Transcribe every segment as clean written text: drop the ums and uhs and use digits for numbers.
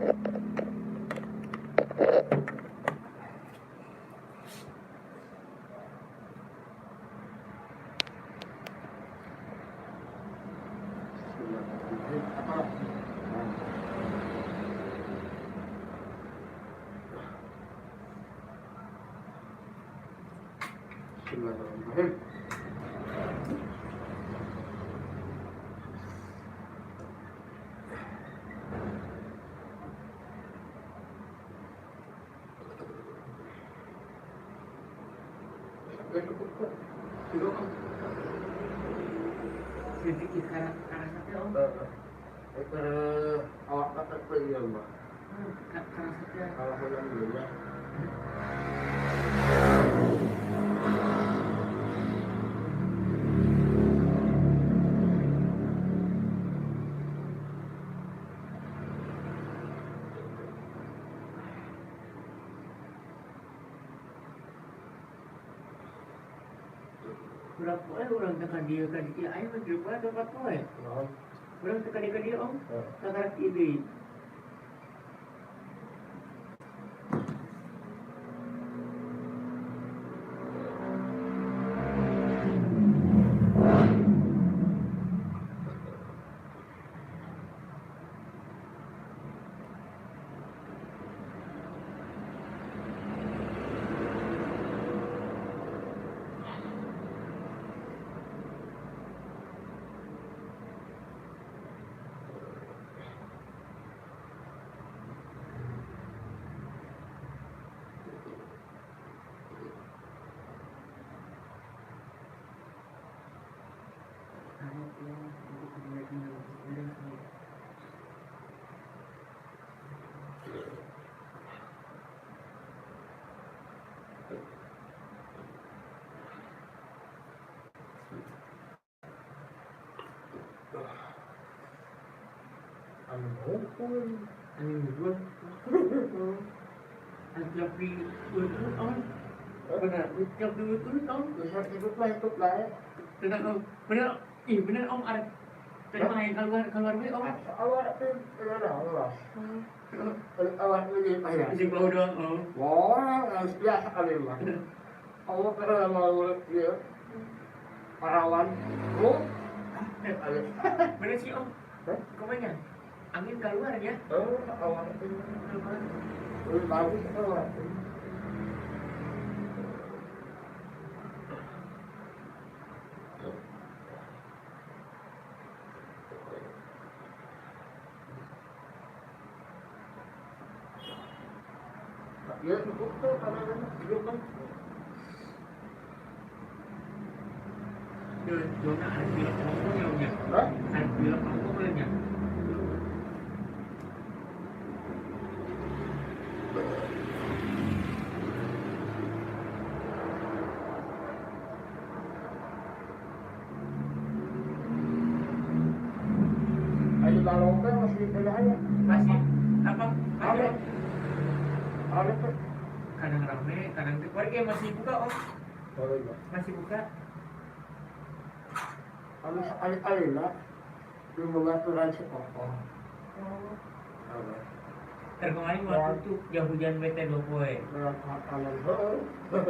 Bismillahirrahmanirrahim. Sedikit karena saja om. Awak kata pergi mbak. Karena saja. Kalau hujan dulu ya. Berapa orang tekan dia kan dia ayo mencoba tempat poe. Orang tekan dia om. Tekan ini. Angin dua. Ajak di betul om. Benar, ajak di betul om. Bisa hidup lah. Benar om. Benar. Ih benar om ada. Tadi main keluar gue om. Awak tu ada Allah. Awak ni payah. Di bawah doang om. Wah, biasa kali lah. Allah pernah mau dia parawan. Oh, Benar sih om. Kemana? Angin keluar ya. Awak tu bagus awak. Ya, cukup tu kalau hidup kan. Zona ada bilang kampung ya. Ada bilang kampung ya. Ayo balongnya masih berjaya. Masih apa? Ada tu. Kadang rame, kadang warga masih buka om. Kalau ya. Masih buka. Kalau sekali-kali lah, dia mengaturan sekolah. Terkemarin waktu tuh yang hujan bete 2 poe. Kalau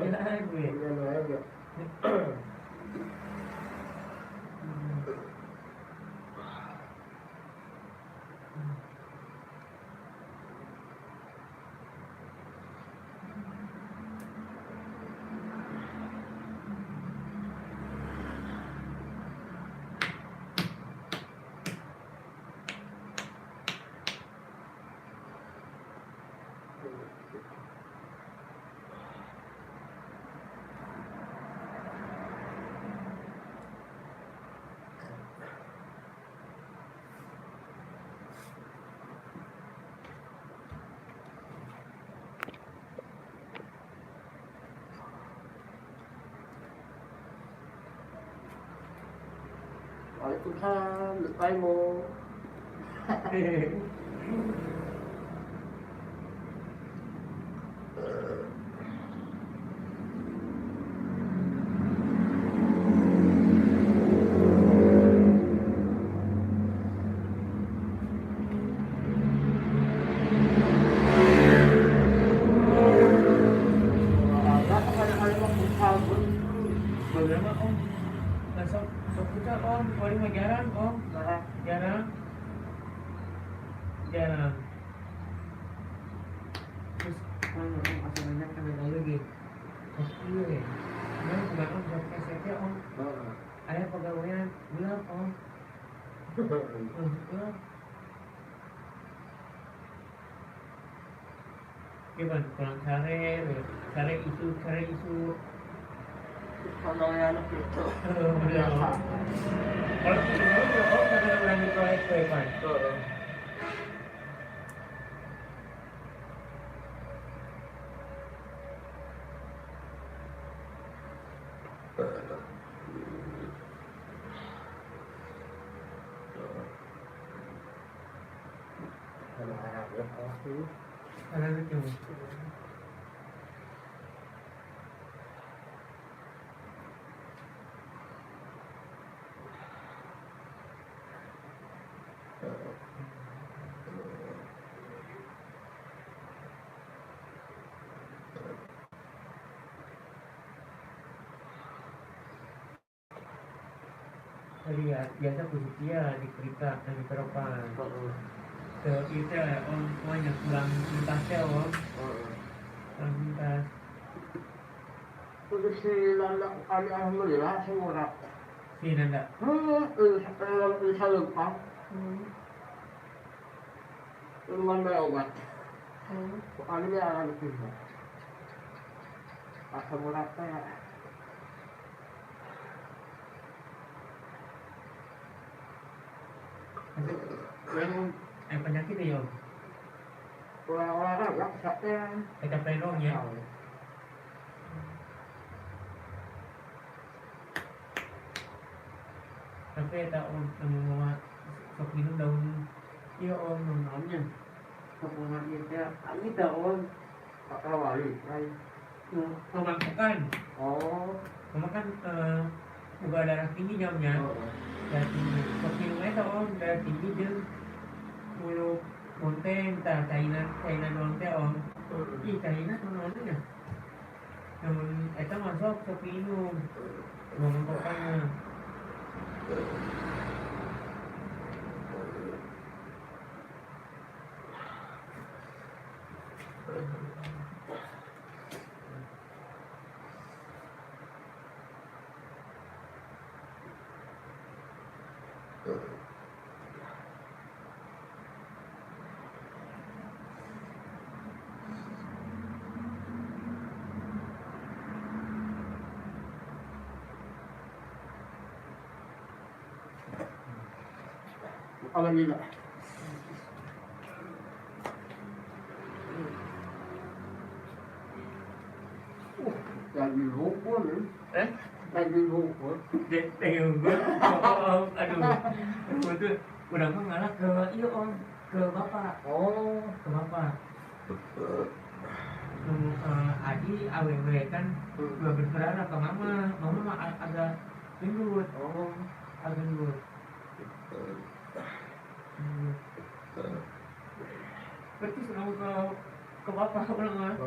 Ya gue. aja. Waalaikumsalam, lupa mo. dalam. Terus kalau asal banyak kan ada lagi. Oh iya, nah bukan om jam kesetnya om. Ada pegawaian gelap om. Gelap. Gimana pulang sare isu. Kalau yang anak itu Biasa. Kalau kita tahu om kadang lagi proyek kan. Ada lucu. Jadi ya biasa posisinya diperiksa dan diterapkan. Kita om semuanya pulang lintasnya om. Pulang lintas. Kondisi lalang alhamdulillah semua. Sini enggak? Bisa lupa. Cuman ada obat. Kali dia akan bisa. Asam uratnya. Yang penyakit ya om? Olahraga sakitnya. Kita pelong ya. Tapi tak om sama sok minum daun iya om namanya sok mengambil dia kami tak om Awali. memakan memakan juga darah tinggi jamnya darah tinggi sok minum aja om darah tinggi dia mulu konten tak cainan doang teh om ih cainan namanya namun itu masuk sok minum memakannya. Alhamdulillah. Lagi lupa nih. Lagi lupa. Aduh, itu udah mah ngalah ke iya om ke bapak ke bapak. Adi aww kan juga berserah ke mama mah agak gendut agak gendut. Berarti selalu ke bapak pulang mah.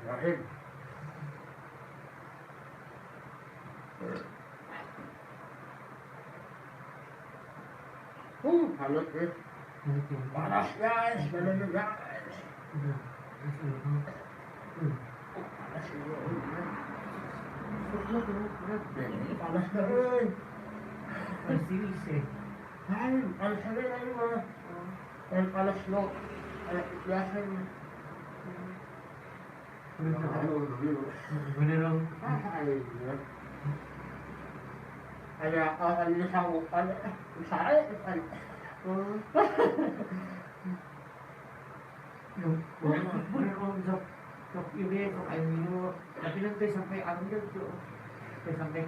Rahim. Halus ya. Panas guys, panas guys. Panas panas guys. Masih bisa. Hai, panas lagi mah. Panas lo. Biasa. Bener dong. Ada orang ini sanggup ada saya kan. Bener om sok ini sok air minum tapi nanti sampai ambil tuh sampai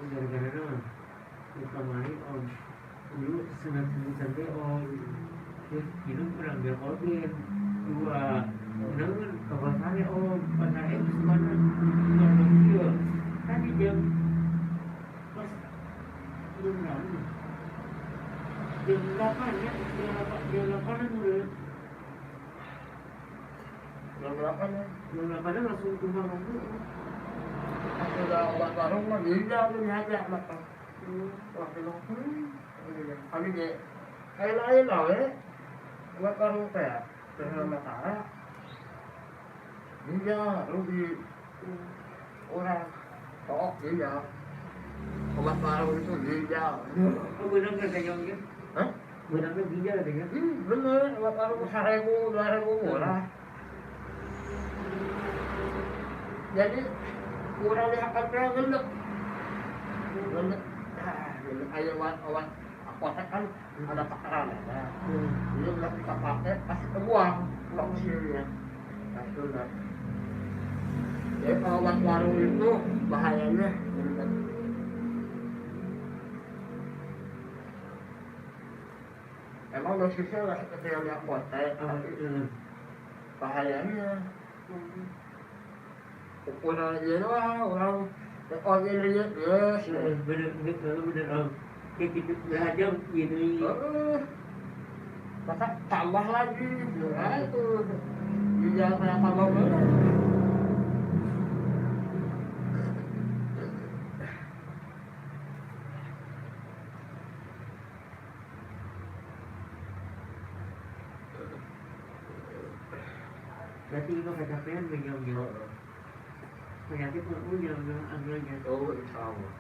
gara-gara naon kamari om dulu senang sampai om terus hidup orang biar covid dua namun kawasannya om pada mana dia tadi jam pas jam berapa jam 8 ya jam 8 udah Jam 8 ya. jam 8 langsung ke rumah dulu. Aku udah obat warung mah gila tuh diajak makan. Wah, bilang, kami dia kayak lain lah ya. Obat warung teh, dengan matara. Iya, lu di orang tok iya. Obat warung itu gila. Oh benar nggak kayak gitu? Hah? Benar nggak gila katanya? Bener, obat warung 1.000, 2.000 murah. Jadi kurang diangkat kayak gendek. Gendek. Gendek aja obat apotek kan ada takaran ya. Jadi nggak kita pakai, kasih kebuang lokasinya. Nah itu kan. Jadi kalau obat warung itu bahayanya. Emang dosisnya nggak sekecil di apotek, tapi bahayanya. Ukuran aja doang, orang orangnya lihat ya. Bener om. Kayak gitu belajar gitu. Masa tambah lagi, ya itu. Dia kayak tambah bener. Berarti itu kecapean beliau. Penyakit pun jangan ambilnya. Oh, insya Allah.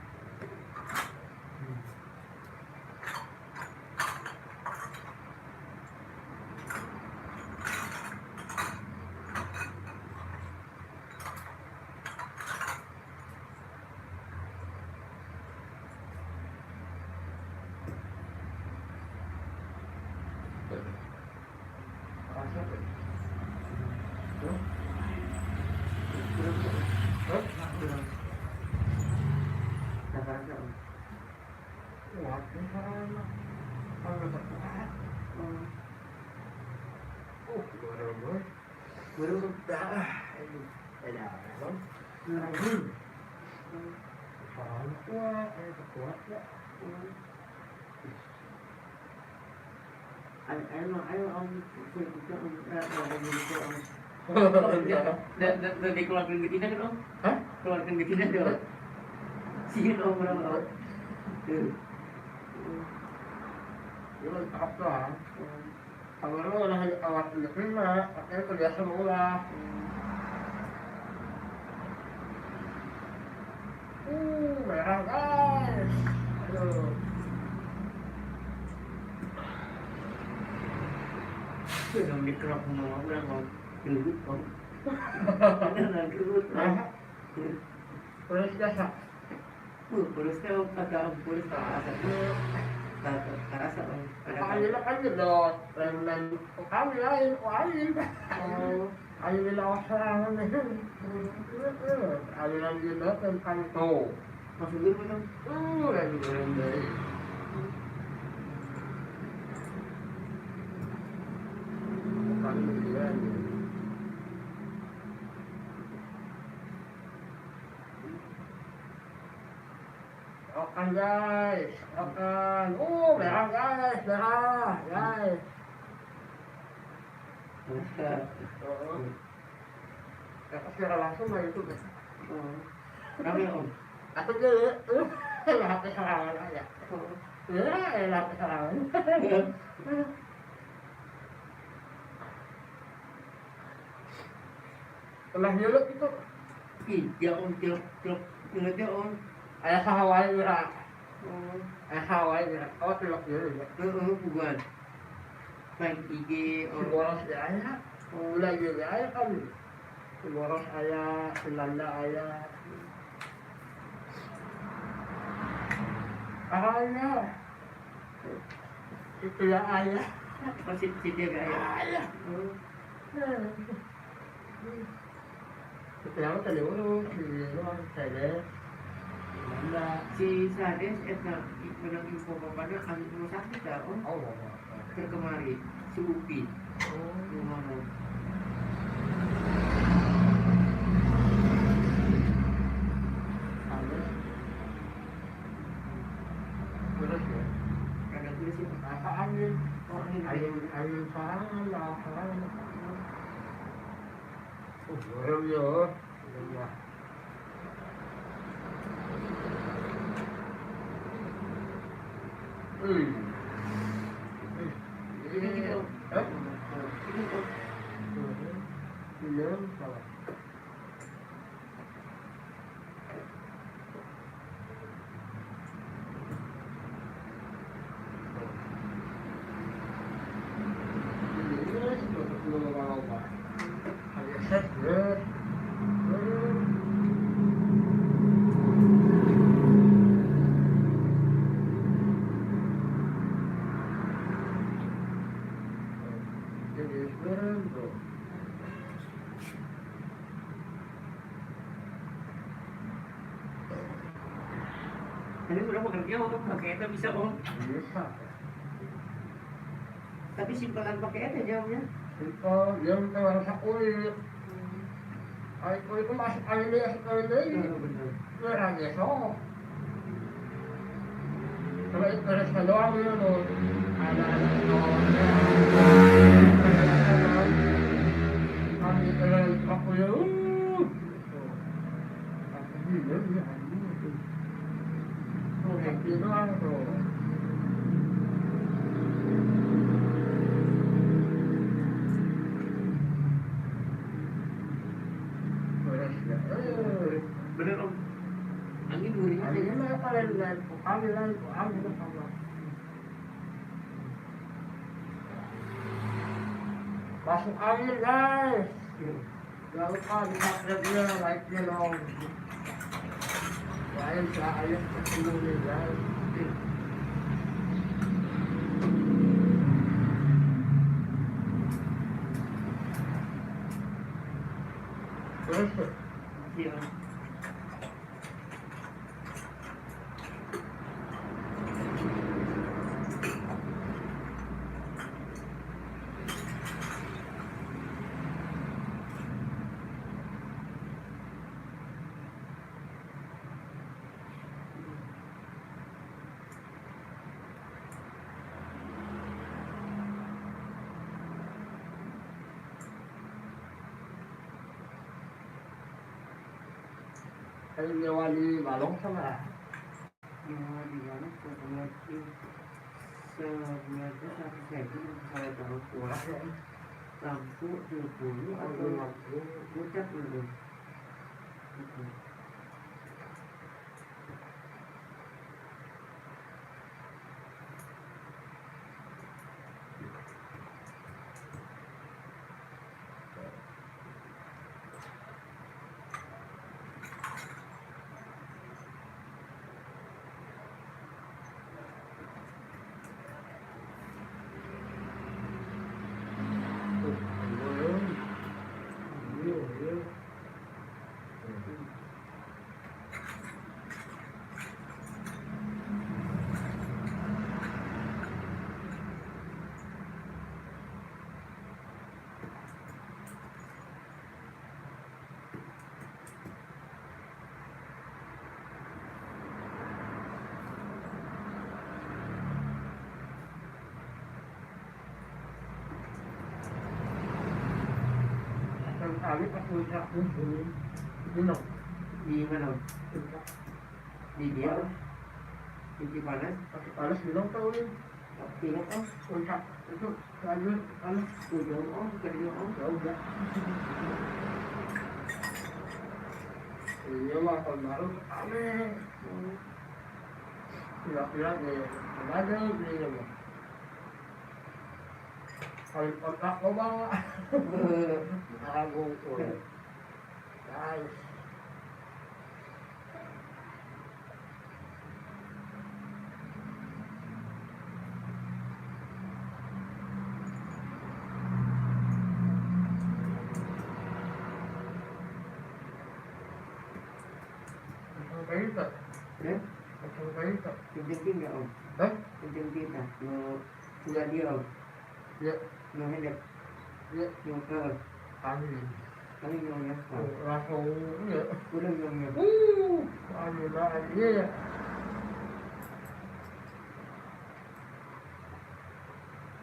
Baru dah ini ada kan? Kuat ya. Ayo om, kita om, ada gitu om. Dan dikeluarkan betina kan om? Hah? Keluarkan betina dong. Sihir om berapa om? Itu apa? Kalau lu udah awak diterima, akhirnya kerja semula. Merah guys. Aduh. Sudah dikerap sama orang om, gerut om. Beneran gerut om. Terus biasa. Purusnya kata om, purus terasa. Terasa om. Kali kan jedot, lain kali lain, lain. Kali bilang orang ini. Kali lain jedot dan kali tuh. Masuk dulu om. Lagi berendai. Kali dia. Makan guys, makan. Merah guys, merah guys. Kasih langsung lah itu guys. Kami om. Aku dulu, lah kesalahan aja. Lah kesalahan. Pernah nyeluk itu. Iya om, cilok om. Ayah Hawaii mira. Ayah Hawaii mira. Oh celok dulu ya. Bukan. Main IG Si boros ya ayah. Ulah juga ayah kan. Si boros ayah, si Nanda ayah. Ayah. Itu ya ayah. Masih dia gak ya? Ayah. Itu yang tadi dulu di luar saya. Banda. Si Sades eta menang info bapaknya kan rumah sakit dah om Oh, terkemari si Upi rumah om ada. Terus ya. kadang tulis sih Apa angin? orang ini Angin serangan lah, serangan. Oh, boleh ya. Iya. ini kita om Eh? ini om Iya, salah. tadi udah bekerja om pakai eta bisa om Bisa. tapi simpanan pakai eta jawabnya Itu yang terasa kulit. Air kulit itu masuk air dia sekali lagi. benar Kerangnya sok. Kalau itu terus doang ya tuh. Ada kawannya. Kami terus aku ya. Aku bilang ya anjing itu. Tuh kaki doang tuh. Beres ya. benar om angin guring aja ya Ini apa lain-lain? Kami lain, kami itu sama. Masuk angin guys. Jangan lupa di subscribe-nya, like-nya dong. Lain ayam kecil nih guys. Terus iya om kayak wali balong sama. ya di mana sebenarnya sebenarnya satu senti saya tahu kurang Ya, lampu 20 atau pucat dulu kali pas puncak ini gunung. di mana om? Puncak. Di dia om? Di panas Pakai panas gunung tuh ini. pilek om Puncak itu lagi panas. ujung om kerja om Ya udah. Iya mah tahun baru aneh. Kira-kira deh, ada dia mah. Kalau kontak kau bawa. Aku guys. Kayak gitu. Ya, Kacang kayo. tintin nggak om? Hah? Tintin kita, no sudah dia om, Ya, no hendak, ya. no Kami. kami no ya, Langsung, ya. udah no ya. Ano na, ya.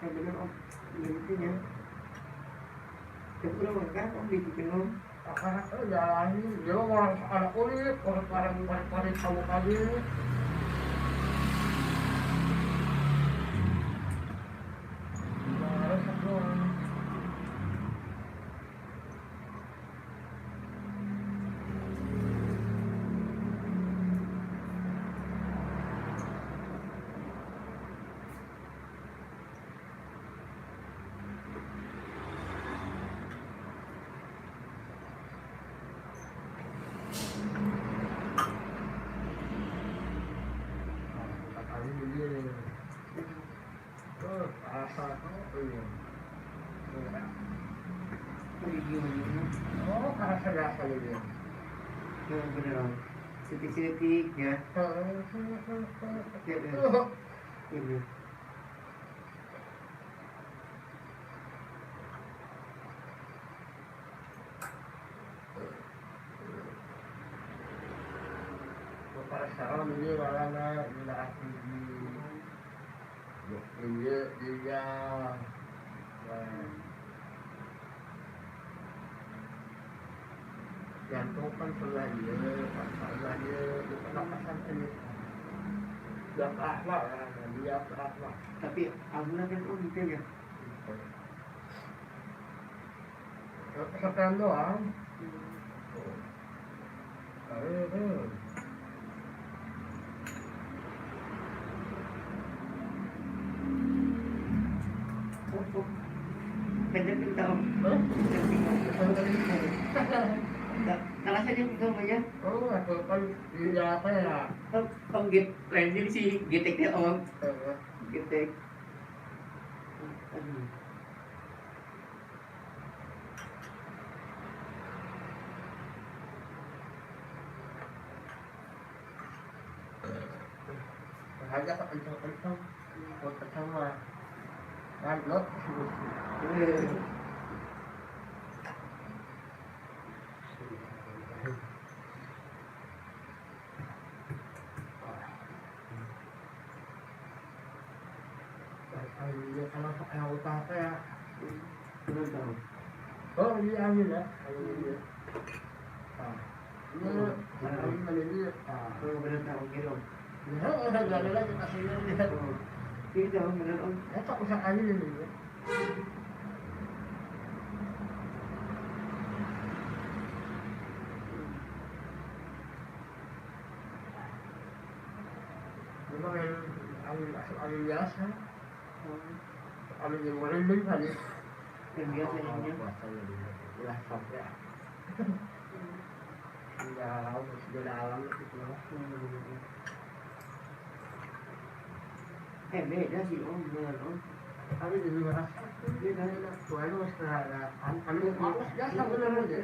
Bener om, gitu ya. Tapi udah makan om bikin om. Anak ko, jalanin. Di ba, orang sa anak ulit. Parang parit kamu kami. Harus ako. Kami bili. Asa ko. Ayun. Video ini, Oh, karasa-lasa yun. bener om. Setik-setik ya, ini. Para sa amin, hindi wala na inaakit iya. Jantungan pula dia, pasal dia, nakasan ini. Dia akhlak, dia akhlak. Tapi alhamdulillah kan om gitu ya. Sekian doang. Oh, pendek kita om. Kalau saja kita aja. Oh, aku kan dia apa ya? Om git, lainnya sih gitek ya om. Gitek. Aduh. Harga tak kencang-kencang. Buat pertama. Lot. Iya, kalau pakai apa ya? Belum tahu. Oh iya amin ya. Iya. Ini ini Belum benar tahu gitu om. ya udah gak ada lagi kasihnya dia. Oh, gitu om benar om. Ya tak usah aja ini. Memang angin biasa. Angin yang merinding kali. Yang biasanya. Ya sampai. Enggak tahu segala alam itu lah. Beda sih om, benar om. Kami di luar beda enak. Tuhan mas terhadap kami malas biasa benar aja.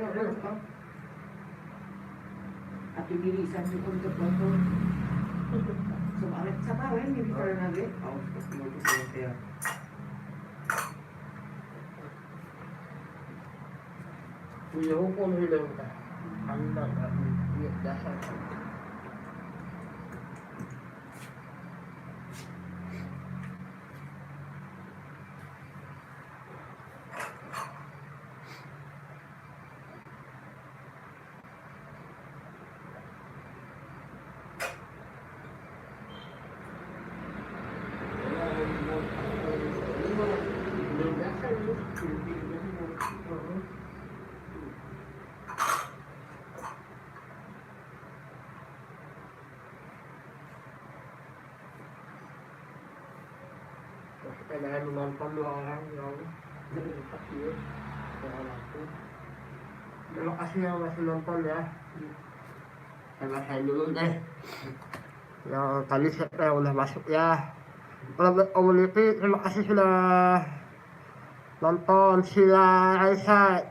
At bilisan niyo kung foto. Sumalit sa tawin, hindi ka rin nabi. Ako, mo ito sa kaya. Punya hukum hilang tak. Anda tak lihat dasar. Kailangan menonton dua orang yang jadi dekat dia dengan aku. Terima kasih yang masih nonton ya. Saya dulu deh. Yang tadi saya udah masuk ya. Community, terima kasih sudah nonton. Sila Aisyah.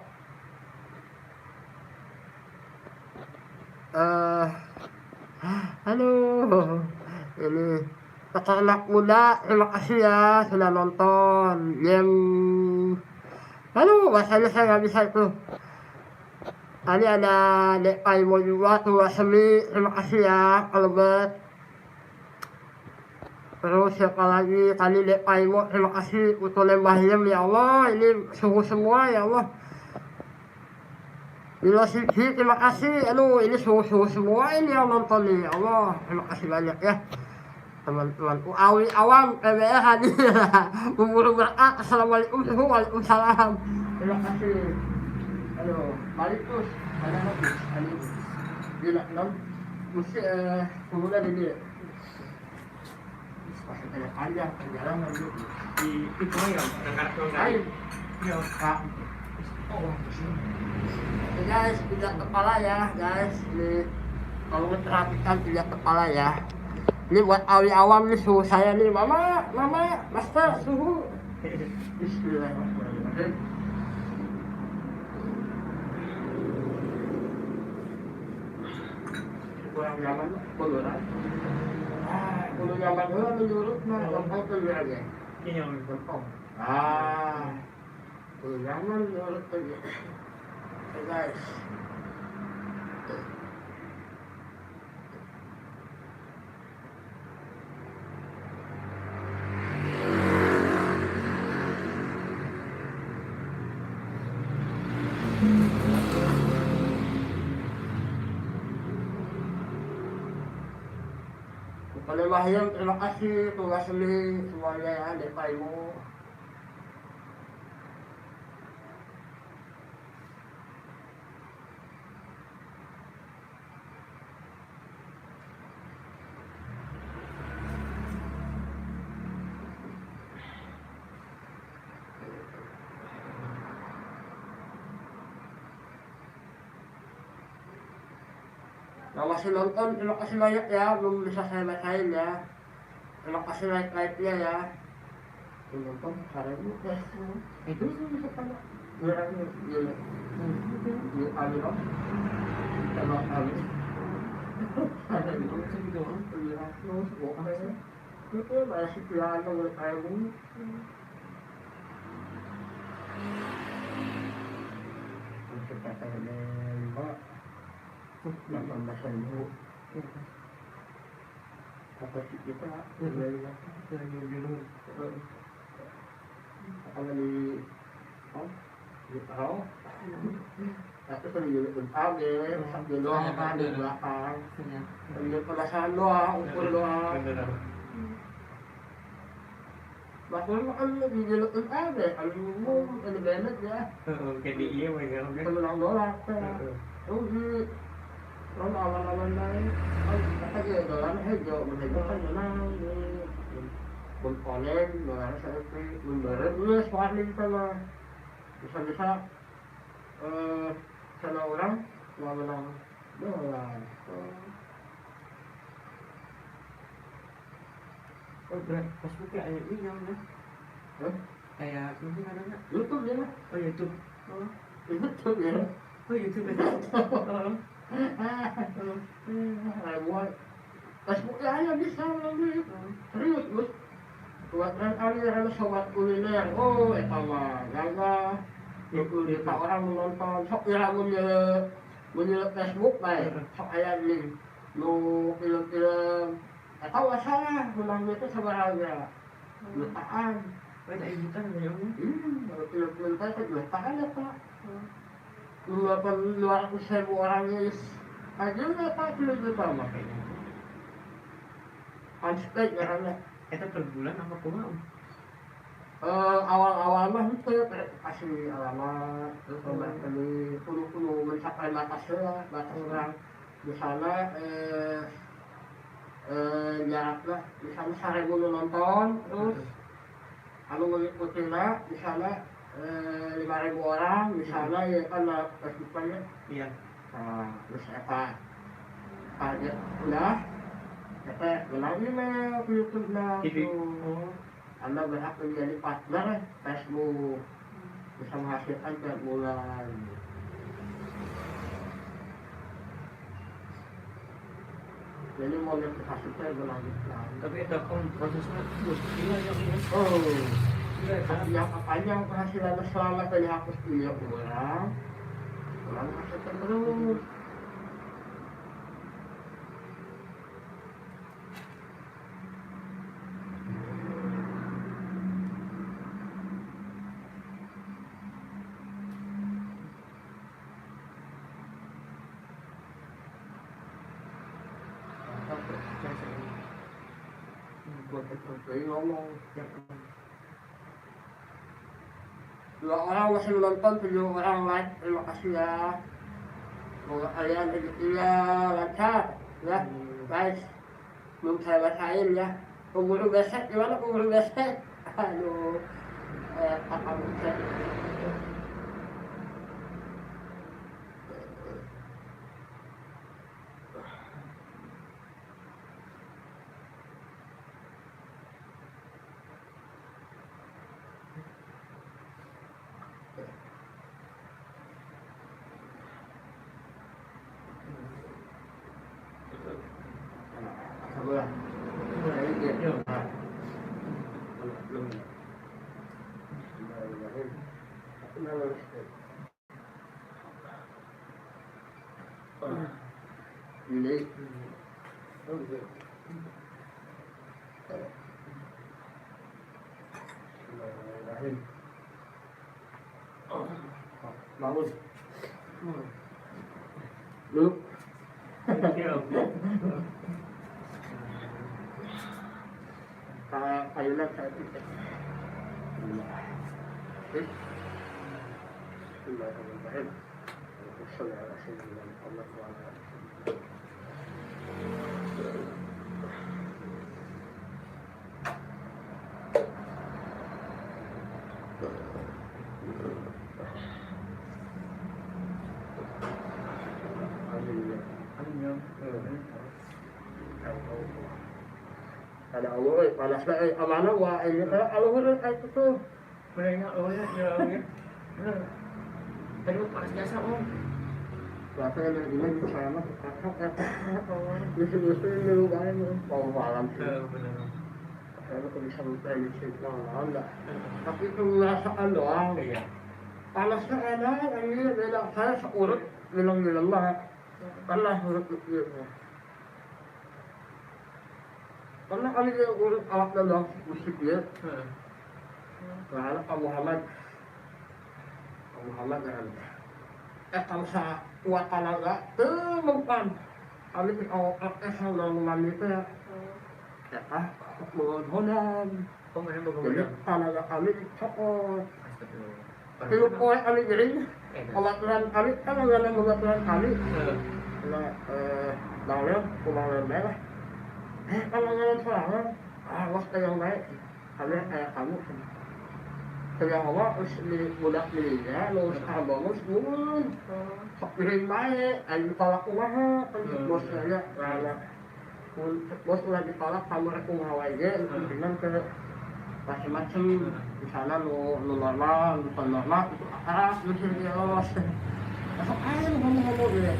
Aduh, ini kakak anak muda, terima kasih ya sudah nonton game. Aduh, rasanya saya nggak bisa tuh. Tadi ada Dek Paimo juga tuh Semi, terima kasih ya Albert. Terus siapa lagi tadi Dek Paimo, terima kasih untuk lembahnya ya Allah, ini suhu semua ya Allah. Bila Siki, terima kasih. Aduh, ini suhu semua ini yang nonton nih ya Allah, terima kasih banyak ya teman-teman. Awi awam PBR hadir. Memburu berkah. Assalamualaikum. Waalaikumsalam. Terima kasih. Aduh, balik terus. Ada habis. Gila, non. Mesti kemudian ini. Masih tanya panjang, perjalanan dulu. Di itu ya, Ayo, ya. Kak. Oh, oke guys, pijat kepala ya guys. Ini kalau memperhatikan pijat kepala ya. Ini buat awi awam nih suhu saya nih, mama, master suhu. Bismillahirrahmanirrahim. Kurang nyaman, kuluran. Kulu nyaman dulu menurut mah, gampang tuh aja. Ini yang Gampang. Kulu nyaman menurut tuh. Oke guys. Kepada Mahyam, terima kasih tugas ini semuanya ya, Depaimu. Yang masih nonton, terima kasih banyak ya, belum bisa saya bacain ya. Terima kasih like-nya ya. Yang nonton, caranya itu bisa tanya. Gilanya, gila. Gila, Amiro. Sama Amiro. Ada itu, gitu. Gila, terus, oke. Itu, masih pilihan menurut saya ini. Untuk katanya, Mbak. Nambah dulu apa sih kita dari dulu apa di tahu tapi sering jadi bentar deh sambil doang kan di belakang sambil perasaan doang ukur doang bahkan kan di jalur ada kalau ngomong ada banget ya kayak di iya mereka menang doang oh di kalau awan-awan lain, kata dia jalan hijau, menhijau kan menang di komponen, menang seperti memberi dulu warning sama bisa sana orang mau menang doang. Oh, berat. Facebook kayak ini namanya. Kayak mungkin ada YouTube ya? Oh, YouTube. Oh, YouTube ya? oh YouTube ya. Buat Facebook aja bisa lagi serius bos buat hari ada sobat kuliner eta mah gagal kita orang menonton sok ya menyelet Facebook baik sok aya link nu film-film eta wasalah menang itu sabaranya jutaan Banyak jutaan ya. film-film itu jutaan ya pak 200.000 orangnya aja nggak tak juta makanya unspek karena Itu per bulan apa kurang? awal-awal mah itu kasih alamat terus beli kudu mencapai batas orang di sana jaraknya di sana 1.000 nonton terus anu mengikutinya di sana 5.000 orang di sana ya kan Facebooknya Iya. terus apa aja udah kita bilangin lah ke YouTube lah tuh Anda berhak menjadi partner Facebook bisa menghasilkan tiap bulan Jadi monetisasinya berlanjut lagi. Tapi ada prosesnya terus gila yang ini. Oh, Gila kan? yang apa aja yang penghasilannya selama tadi hapus dia orang kasih terus. Buat ngomong. Dua orang masih nonton, 7 orang like, terima kasih ya. Semoga kalian rezekinya lancar ya guys. Belum saya bacain ya. Pemburu besek gimana pemburu besek? Aduh, apa besek? Sebelah. Yo. Ini bangun duduk Yo. kayunya saya titik. Bismillahirrahmanirrahim. Ada Allah, panasnya amanah wah ini saya aluhur itu tuh. Banyak orang ya. Tadi panas biasa om. Berapa yang ini bisa saya mah kakak ya. Lucu-lucu dulu kan mau malam sih. Benar. Saya tuh bisa memprediksi malam enggak. Tapi itu merasakan doang. Iya. Panasnya enak, ini beda. Saya seurut bilang karena urut gitu. Karena kali dia urut alatnya doang musik dia. Karena Pak Muhammad kan. Kalau sa kuat talaga, mengpan. Kami di awal sama dengan itu ya. Ya mengodonan. Oh, mana Jadi bagus. talaga kami cokot. Astagfirullah. Pero po kami gini, awatlan kami, kan ang awatlan kami. Na, dahil kumain merah. Kalau ngayon sorangan, awas kayong naik. Kamu kaya hawa, terus budak dirinya, terus kabangus, sapihin baik, ay ditolak umaha, kan bos saya, karena bos udah ditolak, kamu rekung aja, bilang ke macam-macam, di sana lu normal, lu normal, itu lu serius. Masuk aja lu ngomong-ngomong dia.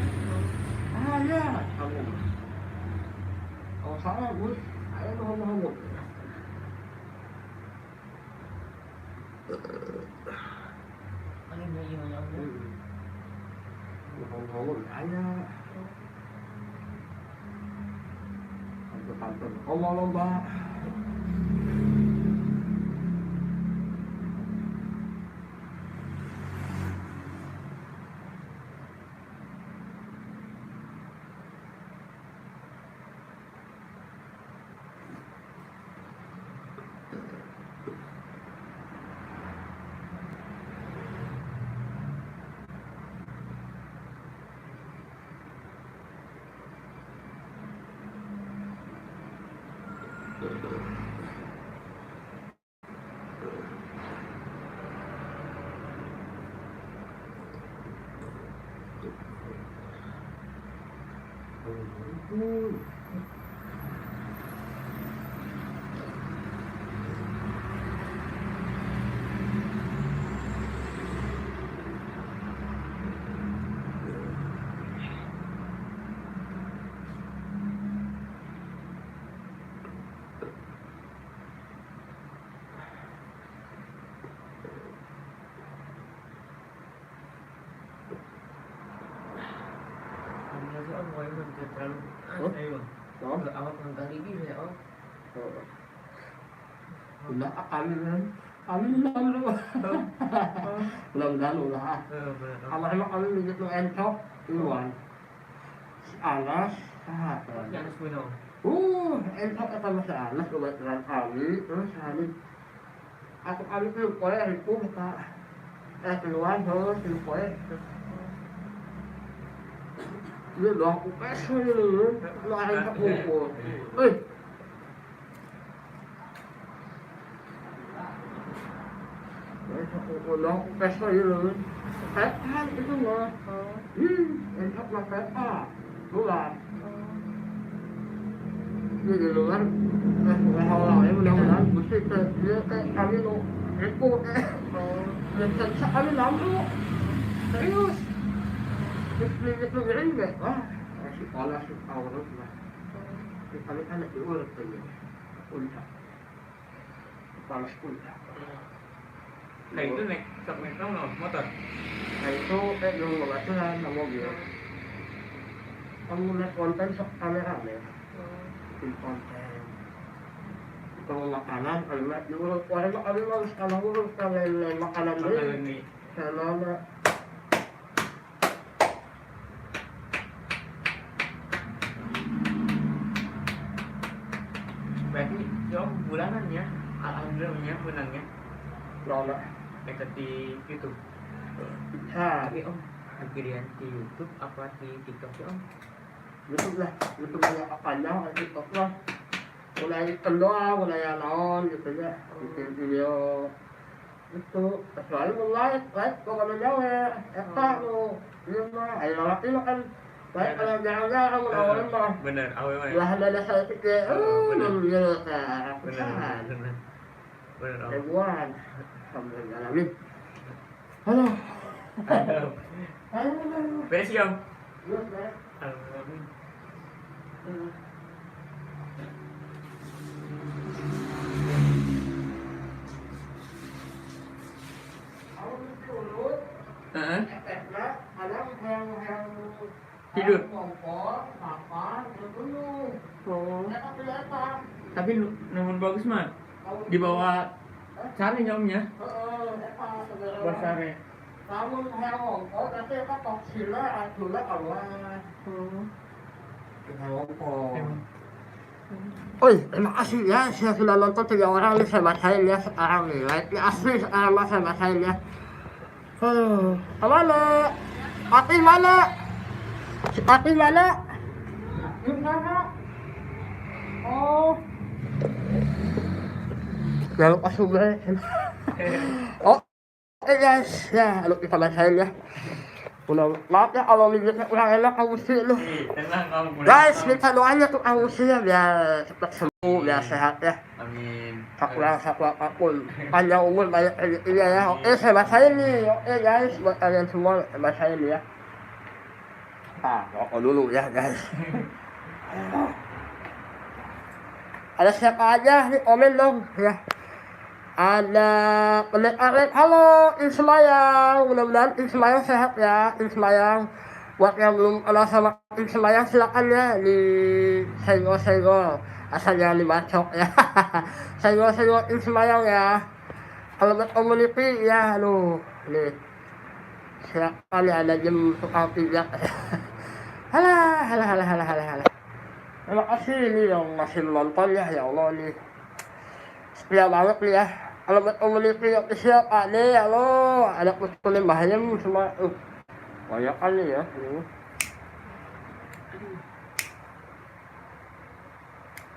Ya, kamu. Kalau salah, Gus, ayo lu ngomong-ngomong. Ano ba yung Ngomong-ngomong, ayo. Tante-tante, ngomong lomba. terlalu Oh. ayo Oh, awak menggali gitu ya om. oh. Udah kami lalu. Mudah-mudahan ulah. Benar om. Kalau emang kami begitu encok, duluan. Si Anas, Yang sepuluh. encok kata Mas Anas kebetulan kami, terus kami. Kami tuh poe itu kita keluar terus di poe. Dia doang aku pesel lu ada tak kumpul. Udah aku pesel lu. Petan itu mah. Enak lah petan. Bulan. Ini di luar. Orang-orang mudah-mudahan mesti dia kami lu itu dan kami lampu. Serius. Itu gini enggak? Wah, si pola si power lah. Kali kan diurut aja. Unta. Panas unta. Nah itu naik motor. Nah itu yang ngebaca sama mobil. Kamu lihat konten sok kamera ya. Di konten. Kalau makanan, kalau lihat diurut. Orang harus kalau urut kalau makanan ini. Kalau Berarti om bulanannya alhamdulillahnya menangnya Lola. dekat di YouTube. Bisa. Tapi om akhirnya di YouTube apa di TikTok sih om? YouTube lah. YouTube banyak panjang, TikTok lah. Mulai kendor, mulai naon gitu ya. Bikin video itu kecuali mulai like kalau Jawa eta lu ieu mah aya laki lo kan like kalau jarang-jarang lawan mah Bener, awe mah. lah ada saya pikir ya kan Bener. Bener om. ribuan alhamdulillah amin halo Aduh. halo Beres sih om. ya beres. Alhamdulillah. Heeh. Tidur. Tapi namun bagus mah di bawah sare omnya. Bawah sare. Namun hewan, tapi apa toksila, atula Allah. Oi, terima kasih ya, saya sudah nonton 3 orang nih sama saya ya sekarang nih. Like-nya asli sekarang mas sama saya ya. Kemana? Papi mana? Si Papi mana? Di mana? Oh. Jangan lupa subscribe. Oh, guys, ya, lu bisa bacain ya. Udah, maaf ya kalau lihatnya kurang enak kamu sih lu. Tenang kamu pulang. Guys, minta doanya tuh kamu sih ya biar cepat sembuh, biar sehat ya. Amin. Sakura apapun, panjang umur banyak rezekinya ya. Oke, saya bacain nih. Oke guys, buat kalian semua saya bacain ya. Rokok dulu ya guys. Ada siapa aja nih komen dong ya. Ada penek halo Ismayang, mudah-mudahan Ismayang sehat ya Ismayang. Buat yang belum kenal sama Ismayang silakan ya di senggol-senggol, asal jangan dibacok ya. Senggol-senggol Ismayang ya. Kalau buat community ya, aduh nih silakan ya, ada jam tukang pijak. Halah. Terima kasih nih yang masih menonton ya Allah nih. Setia banget nih ya. Kalau buat community official Pak nih, halo, ada kutulim bahayam semua. Banyak kali ya.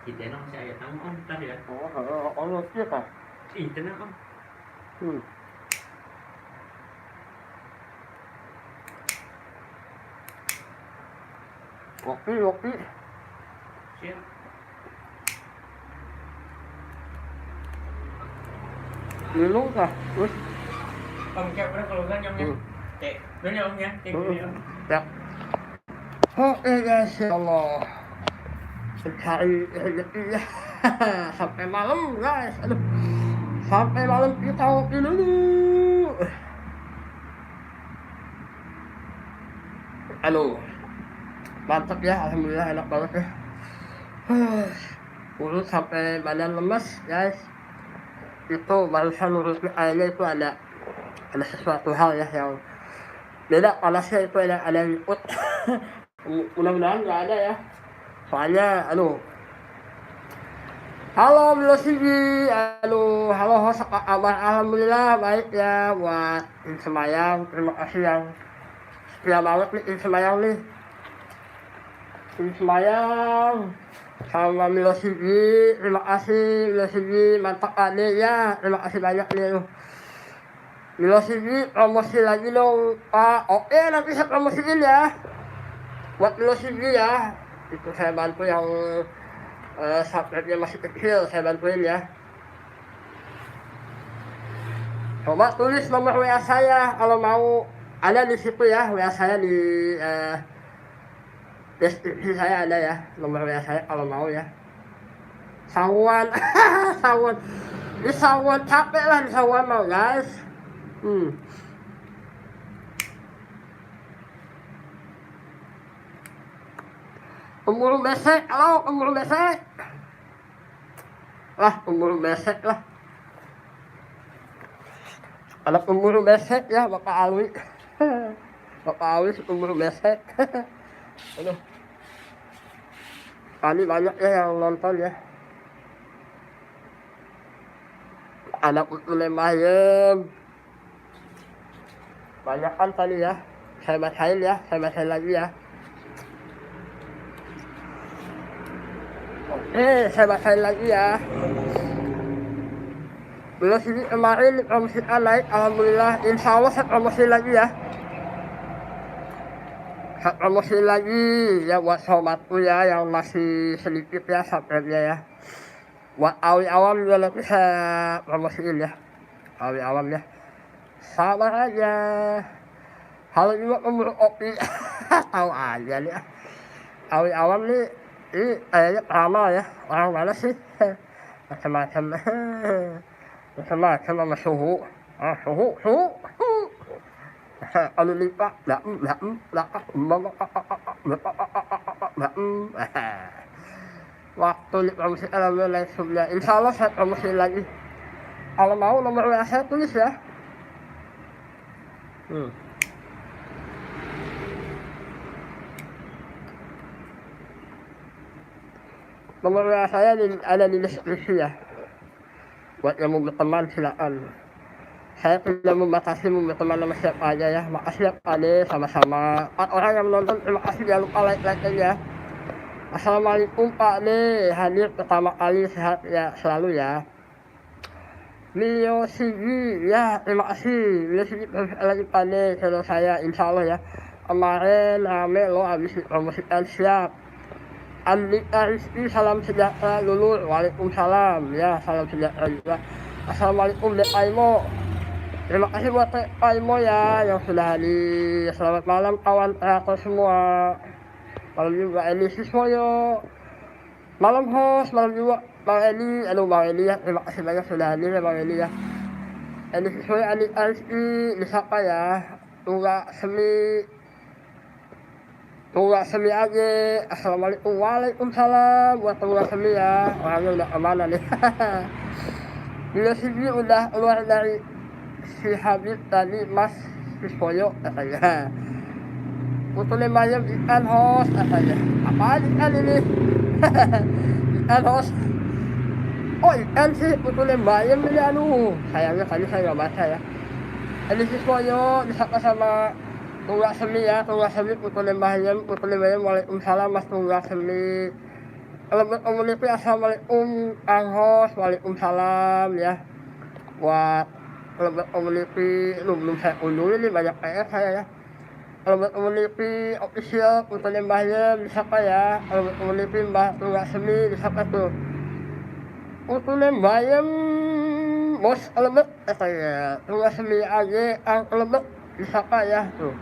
Kita nang saya tamu om tadi ya. Oh, siapa? Ih, tenang om. Kopi. Siap. Minum kah? Terus? Om cek berapa kalau kan omnya? Cek. Dulu ya omnya. Cek dulu ya om. Ya. Oke guys, ya Allah. Mencari rezeki ya. Sampai malam guys. Aduh. Sampai malam kita ngopi dulu. Halo. Mantap ya, alhamdulillah enak banget ya. Urut sampai badan lemes, guys. Itu barusan urutnya kayaknya itu ada sesuatu hal ya yang beda panasnya itu ada yang ikut. Mudah-mudahan nggak ada ya. Soalnya, aduh. Halo Milosigi, aduh, halo host, apa kabar? Alhamdulillah baik ya buat Insemayang, terima kasih yang setia banget nih Insemayang nih. Insemayang sama Milosigi, terima kasih Milosigi, mantap ade ya, terima kasih banyak nih. Milosigi promosi lagi dong Pak. Oke, nanti saya promosiin ya buat Milosigi ya. Itu saya bantu yang subscribe-nya masih kecil, saya bantuin ya. Coba tulis nomor WA saya kalau mau, ada di situ ya, WA saya di deskripsi saya ada ya, nomor WA saya kalau mau ya. Sawan, sawan, di sawan capek lah di sawan mau guys. Pemburu besek, halo pemburu besek. Lah pemburu besek lah. Ada pemburu besek ya Bapak Alwi. Bapak Alwi pemburu besek. Aduh. Tadi banyak ya yang nonton ya. Ada Putu Lembayem. Banyak kan tadi ya. Saya bacain ya, saya bacain lagi ya. Saya bacain lagi ya. Milosigi kemarin promosikan naik, alhamdulillah. Insya Allah saya promosi lagi ya. Saya promosi lagi ya buat sobatku ya yang masih sedikit ya subscribe-nya ya. Buat Awi Awam juga nanti saya promosiin ya. Awi Awam ya. Sabar aja. Halo juga pemburu kopi. Tahu aja nih. Awi Awam nih, ini kayaknya ramal ya. Orang mana sih? Macam-macam. Macam-macam sama suhu. Suhu. Kalau lipat, waktu di promosi alhamdulillah sebelumnya. Insya Allah saya promosi lagi. Kalau mau nomor WA saya tulis ya. Nomor WA saya ada di deskripsi ya. Buat yang mau berteman silakan. Saya tidak membatasi mau berteman sama siapa aja ya. Makasih ya Pak Ade, sama-sama. Orang yang menonton terima kasih, jangan lupa like aja. Assalamualaikum Pak Ade, hadir pertama kali, sehat ya selalu ya. Milosigi ya, terima kasih. Milosigi lagi Pak Ade, channel saya insya Allah ya. Kemarin rame lo habis dipromosikan, siap. Andika Rizky, salam sejahtera Lulur, waalaikumsalam ya, salam sejahtera juga. Assalamualaikum Dek Aimo. Terima kasih buat Dek Aimo ya yang sudah hadir. Selamat malam kawan kreator semua. Malam juga Edi Siswoyo. Malam host, malam juga Bang Edi. Aduh Bang Edi ya, terima kasih banyak sudah hadir ya Bang Edi ya. Edi Siswoyo, Andika Rizky, disapa ya. Tunggu semi aja. Assalamualaikum, waalaikumsalam buat tunggu semi ya. Orangnya udah kemana nih? Milosigi udah keluar dari si Habib tadi, Mas Siswoyo katanya. Putu Lembayem ikan host katanya. Apaan ikan ini? Ikan host. Oh ikan sih Putu Lembayem ini, aduh. Sayangnya tadi saya nggak baca ya. Ini Siswoyo disapa sama Tunggu semi ya, tunggu semi Putu Lembayem, waalaikumsalam Mas tunggu semi. Kalau komuniti assalamualaikum Kang Host, waalaikumsalam ya. Buat kalau komuniti belum saya unduh ini banyak PR saya ya. Kalau komuniti official Putu Lembayem disapa ya. Kalau komuniti Mbak tunggu semi disapa tuh. Putu Lembayem bos kelebek katanya. Tunggu semi aja Kang kelebek disapa ya tuh.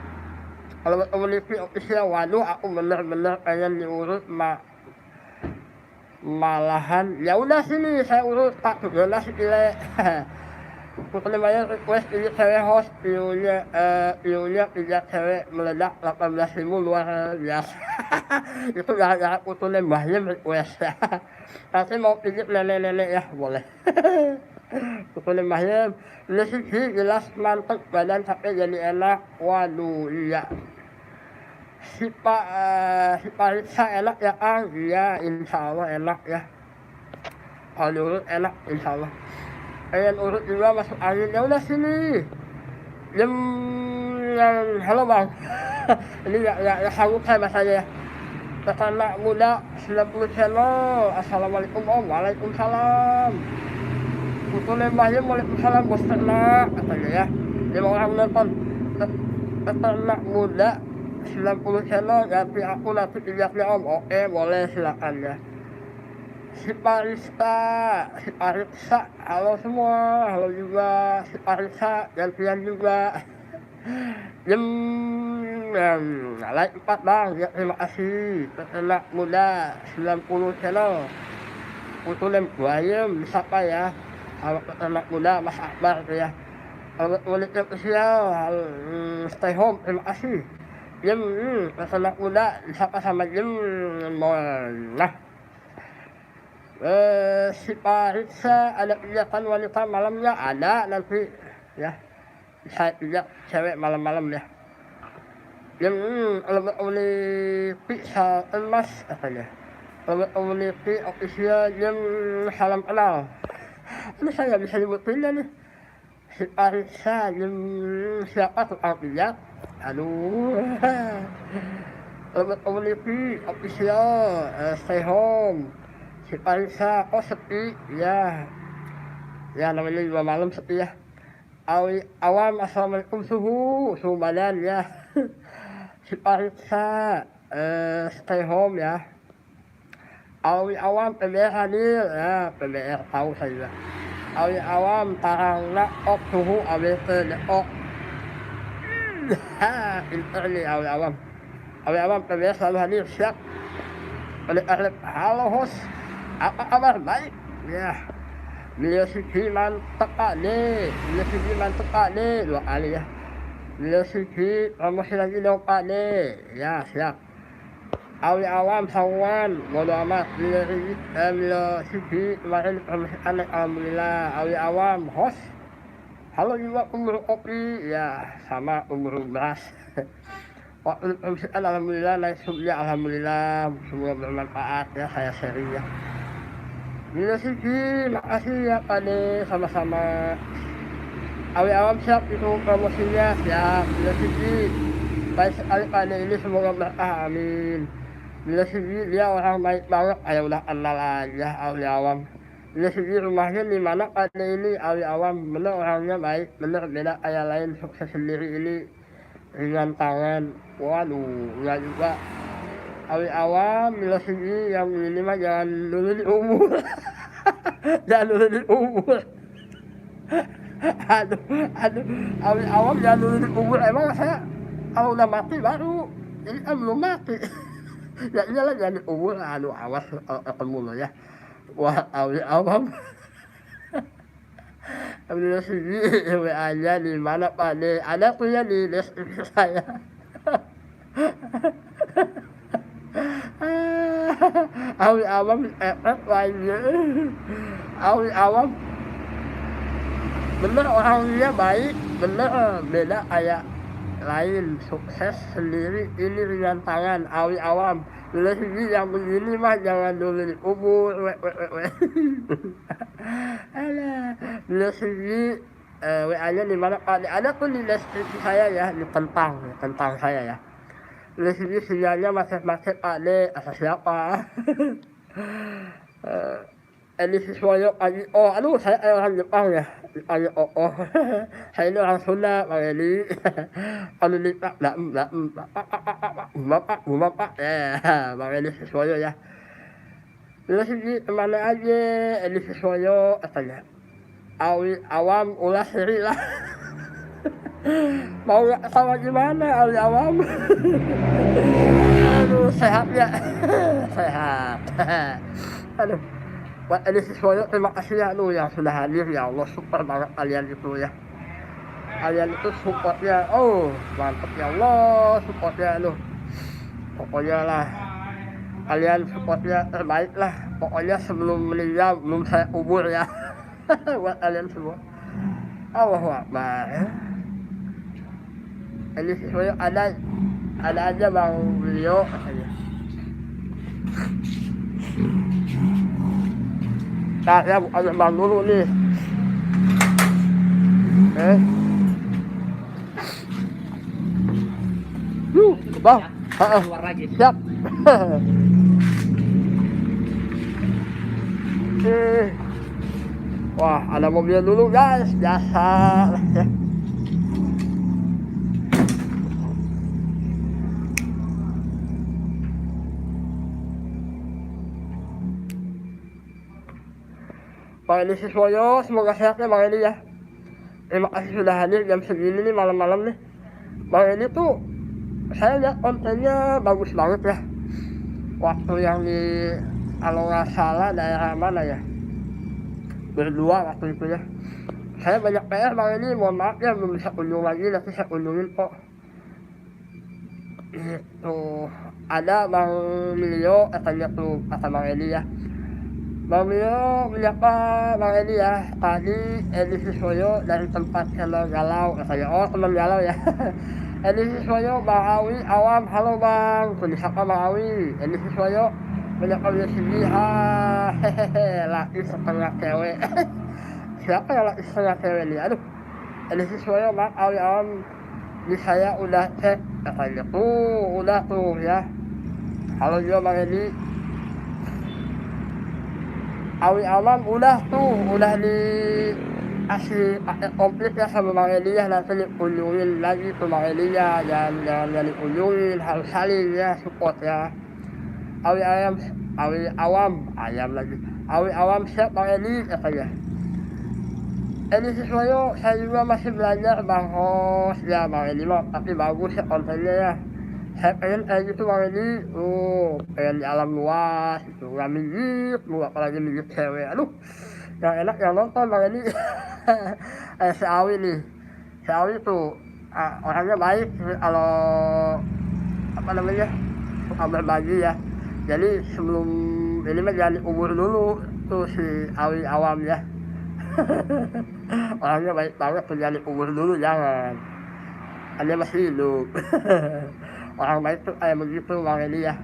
Kalau komuniti official, waduh aku bener-bener pengen diurut malahan ya udah sini saya urut Pak 17 kile. Perkembangan request ini cewek host view-nya 3 cewek meledak 18.000 luar biasa. Itu gara-gara putusnya Mbahnya request ya. Nanti mau pijit nenek-nenek ya boleh. Putusnya Mbahnya Leslie jelas mantep badan sampai jadi enak. Waduh iya. Si Pak Risa enak ya Kang? Iya insya Allah enak ya. Kalau diurut enak insya Allah. Pengen urut juga masuk angin, ya udah sini. Yang halo bang. Ini ya sanggup saya bahasanya ya. Anak muda 90 channel. Assalamualaikum om. Waalaikumsalam. Putu lembahnya waalaikumsalam bos ternak katanya ya. 5 orang nonton. Anak muda 90 channel. Ganti aku nanti dilihatnya om. Oke boleh silakan ya. Si Parista, halo semua, halo juga si Parista, gantian juga. Like 4 bang, ya terima kasih. Anak muda 90 channel. Putu lem buayem, siapa ya? Anak muda Mas Akbar ya. Ulit official, stay home, terima kasih. Anak muda siapa sama nah. Si Parisa ada kegiatan wanita malamnya ada nanti ya saya tidak cewek malam-malam ya yang oleh pizza emas katanya oleh official yang salam kenal ini saya bisa nyebutin nih si Parisa yang siapa tukang pijat aduh oleh official stay home. Si Parisa, oh sepi, ya namanya juga malam sepi ya. Awam, assalamualaikum suhu badan ya. Si Parisa, stay home ya. Awam, PBR hadir ya, PBR tahu saya. Awam, tarangna, ok suhu, ABC, ok. Pinter nih awam. PBR selalu hadir, siap. Halo host. Apa kabar baik ya beliau sih mantep pak nih 2 kali ya beliau sih promosi lagi dong pak nih ya siap awam sawan bodo amat beliau sih kemarin promosikan alhamdulillah awam host halo juga umur kopi ya sama umur beras waktu promosikan alhamdulillah naik subnya alhamdulillah semua bermanfaat ya saya sharing ya. Bila sih, makasih ya Pak De, sama-sama. Awam siap itu promosinya, siap. Bila sih, baik sekali Pak De ini semoga berkah, amin. Bila sih dia orang baik banget, ayo udah kenal aja awam. Bila sih rumahnya di mana Pak De ini awam, bener orangnya baik, bener beda kayak lain sukses sendiri ini ringan tangan, waduh, enggak juga. Awam, bila sini yang ini mah jangan nurunin umur. Jangan nurunin umur. Aduh, awam jangan nurunin umur. Emang saya kalau udah mati baru, ini kan belum mati. Ya iyalah jangan umur, aduh awas ketemu lo ya. Wah, awam. Bila sini WA-nya di mana Pak De? Ada tuh ya di deskripsi saya. Awam lainnya awam bener orangnya baik bener beda kayak lain sukses sendiri ini ringan tangan awam lebih yang begini mah jangan dulu umur alah lebih WA-nya di mana Pak ada pun di deskripsi saya ya di tentang saya ya. Leslie sinyalnya macet-macet Pak De, asal siapa? Ini siswanya pagi, oh aduh saya orang Jepang ya, dipanggil oh. Saya ini orang Sunda Pak Eli. Kalau di bapak ya, Pak Eli siswanya ya. Leslie kemana aja, ini siswanya katanya. Awam ulah seri lah. Mau nggak sama gimana awam? Aduh sehat ya sehat. Aduh Buat ini siswanya terima kasih ya lu yang sudah hadir ya Allah, super banget kalian itu ya. Kalian itu supportnya, oh mantap ya Allah, supportnya lu. Pokoknya lah, kalian supportnya terbaik lah. Pokoknya sebelum meninggal belum saya kubur ya. Buat kalian semua. Allahu Akbar. Ini siswanya ada aja bang beliau katanya. Nah, ya bukan bang dulu nih. Bang, Keluar lagi. siap. Wah, ada mobil dulu guys, biasa. Bang Eli Siswoyo, semoga sehat ya Bang Eli ya. Terima kasih sudah hadir jam segini nih malam-malam nih. Bang Eli tuh, saya lihat kontennya bagus banget ya. Waktu yang di, kalau nggak salah daerah mana ya, berdua waktu itu ya. Saya banyak PR Bang Eli, mohon maaf ya belum bisa kunjung lagi, nanti saya kunjungin kok. Itu ada Bang Milio katanya tuh kata Bang Eli ya. Bang Milio menyapa Bang Eli ya, tadi Eli Siswoyo dari tempat channel galau katanya, oh teman galau ya. Eli Siswoyo, Bang Awi, Awam, halo Bang, kunisapa Bang Awi. Eli Siswoyo menyapa dia sini, hehehe, laki setengah cewek. Siapa yang laki setengah cewek nih, aduh. Eli Siswoyo, Bang Awi, Awam, di saya udah cek katanya tuh, udah tuh ya. Halo juga Bang Eli. Awi Awam udah tuh, udah dikasih paket komplit ya sama Bang Eli ya, nanti dikunjungin lagi ke Bang Eli ya, jangan dikunjungin, harus saling ya, support ya. Awi Awam, ayam lagi. Awi Awam siap Bang Eli katanya. Eli Siswoyo, saya juga masih belajar Bang Host ya Bang Eli mah, tapi bagus ya kontennya ya. Saya pengen kayak gitu Bang Eli, pengen di alam luas, itu nggak minggir, apalagi minggir cewek, aduh, yang enak yang nonton Bang Eli. Si Awi nih, si Awi tuh orangnya baik, kalau apa namanya, suka berbagi ya. Jadi sebelum ini mah jangan diubur dulu tuh si Awi Awam ya. Orangnya baik banget tuh, jangan diubur dulu, jangan. Dia masih hidup. Orang baik tuh kayak begitu Bang Eli ya.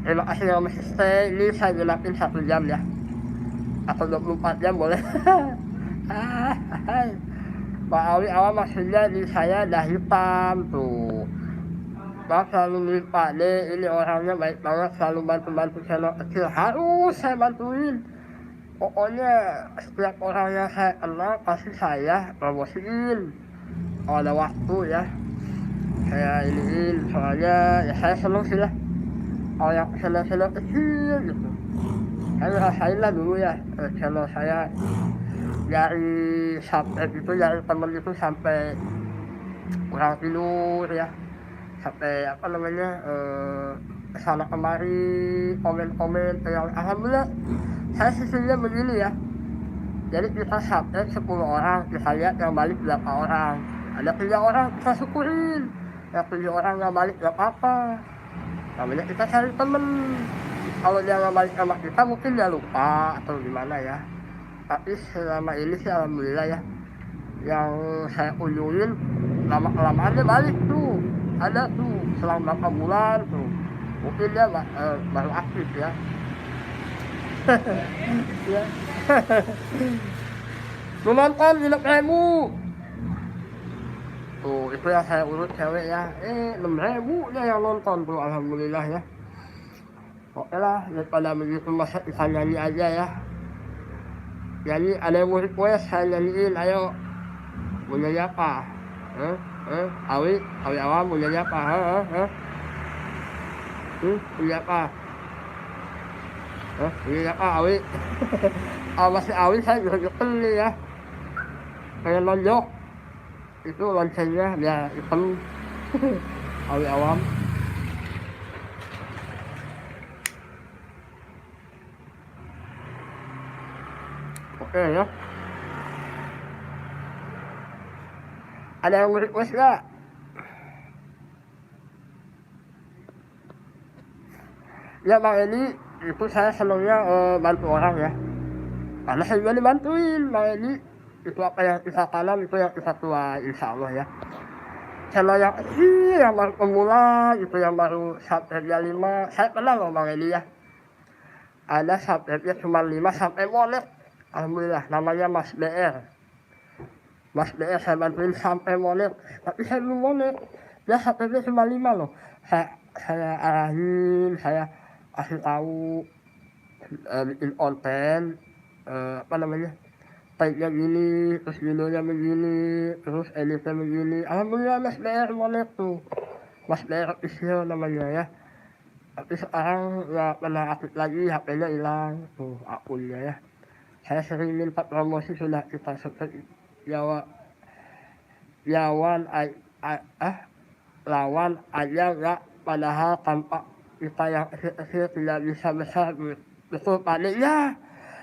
Terima kasih yang masih stay, ini saya gunain 1 jam ya, atau 24 jam boleh. Bang Awi Awam maksudnya di saya dah hitam tuh. Bang selalu lupa deh, ini orangnya baik banget, selalu bantu-bantu channel kecil, harus saya bantuin. Pokoknya setiap orang yang saya kenal pasti saya promosiin kalau ada waktu ya. Saya iniin, soalnya ya saya seneng sih lah kalau yang channel kecil gitu. Saya ngerasain lah dulu ya, channel saya dari subscribe itu, dari temen itu sampai kurang tidur ya, sampai apa namanya, kesana kemari, komen-komen, yang alhamdulillah saya sisinya begini ya. Jadi kita subscribe 10 orang, kita lihat yang balik berapa orang. Ada 3 orang kita syukurin, yang 7 orang nggak balik nggak apa-apa, namanya kita cari temen. Kalau dia nggak balik sama kita mungkin dia lupa atau gimana ya, tapi selama ini sih alhamdulillah ya, yang saya kunjungin lama-kelamaan dia balik tuh, ada tuh selang berapa bulan tuh, mungkin dia baru aktif ya. Ya. Lu nonton Gilap Remu tuh, itu yang saya urut cewek ya, 6.000 dia yang nonton tuh, alhamdulillah ya. Oke lah, daripada begitu masa kita nyanyi aja ya. Jadi ada yang mau request, saya nyanyiin, ayo. Mau nyanyi apa? Awi Awam mau nyanyi apa? Nyanyi apa? Nyanyi apa Awi? Masih Awi saya gede-gede nih ya, pengen lonjok. Itu loncengnya dia hitam. Awi Awam. Oke ya. Ada yang request nggak? Ya Bang Edi, itu saya senangnya bantu orang ya. Karena saya juga dibantuin Bang Edi. Itu apa yang kita tanam itu yang kita tuai insya Allah ya. Channel yang kecil yang baru pemula itu yang baru subscribe-nya 5, saya kenal loh Bang Edi ya. Ada subscribe-nya cuma 5 sampai monet. Alhamdulillah, namanya Mas BR. Mas BR saya bantuin sampai monet, tapi saya belum monet. Dia subscribe-nya cuma 5 loh. Saya arahin, saya kasih tahu bikin konten, apa namanya, tape-nya gini, terus videonya begini, terus editnya begini. Alhamdulillah Mas BR monet tuh. Mas BR official namanya ya. Tapi sekarang nggak pernah aktif lagi, HP-nya hilang tuh akunnya ya. Saya sering minta promosi sudah kita seperti lawan aja nggak, padahal tanpa kita yang kecil tidak bisa besar. Betul paniknya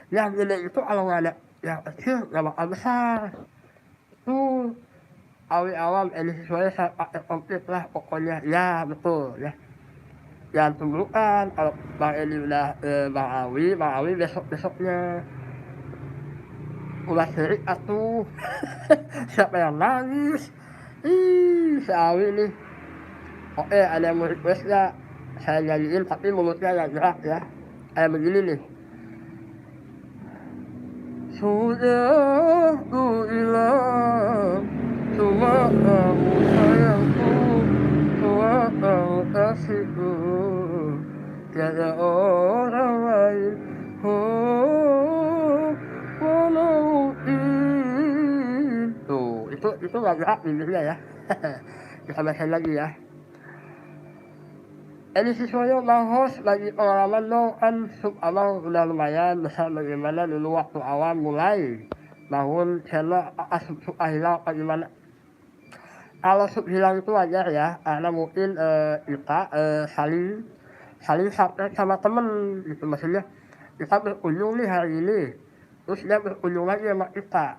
yang gede itu kalau nggak ada yang kecil nggak bakal besar tuh. Awal ini sesuai saya pakai komplit lah pokoknya ya, betul ya. Jangan tunggukan kalau Bang Edi udah Bang Awi besoknya udah serik atuh. Siapa yang nangis? Si Awi nih. Oke, ada yang mau request gak? Saya nyanyiin tapi mulutnya gak gerak ya. Kayak begini nih. Sudah ku hilang, cuma kamu sayangku, cuma kamu kasihku, tiada orang lain. Tuh, itu gak gerak bibirnya ya. Kita bacain lagi ya. Ini siswanya Bang Host lagi pengalaman dong, kan sub abang udah lumayan bisa bagaimana dulu waktu awal mulai bangun channel sub hilang apa gimana. Kalau sub hilang itu wajar ya, karena mungkin kita saling subscribe sama temen gitu, maksudnya kita berkunjung nih hari ini, terus dia berkunjung lagi sama kita,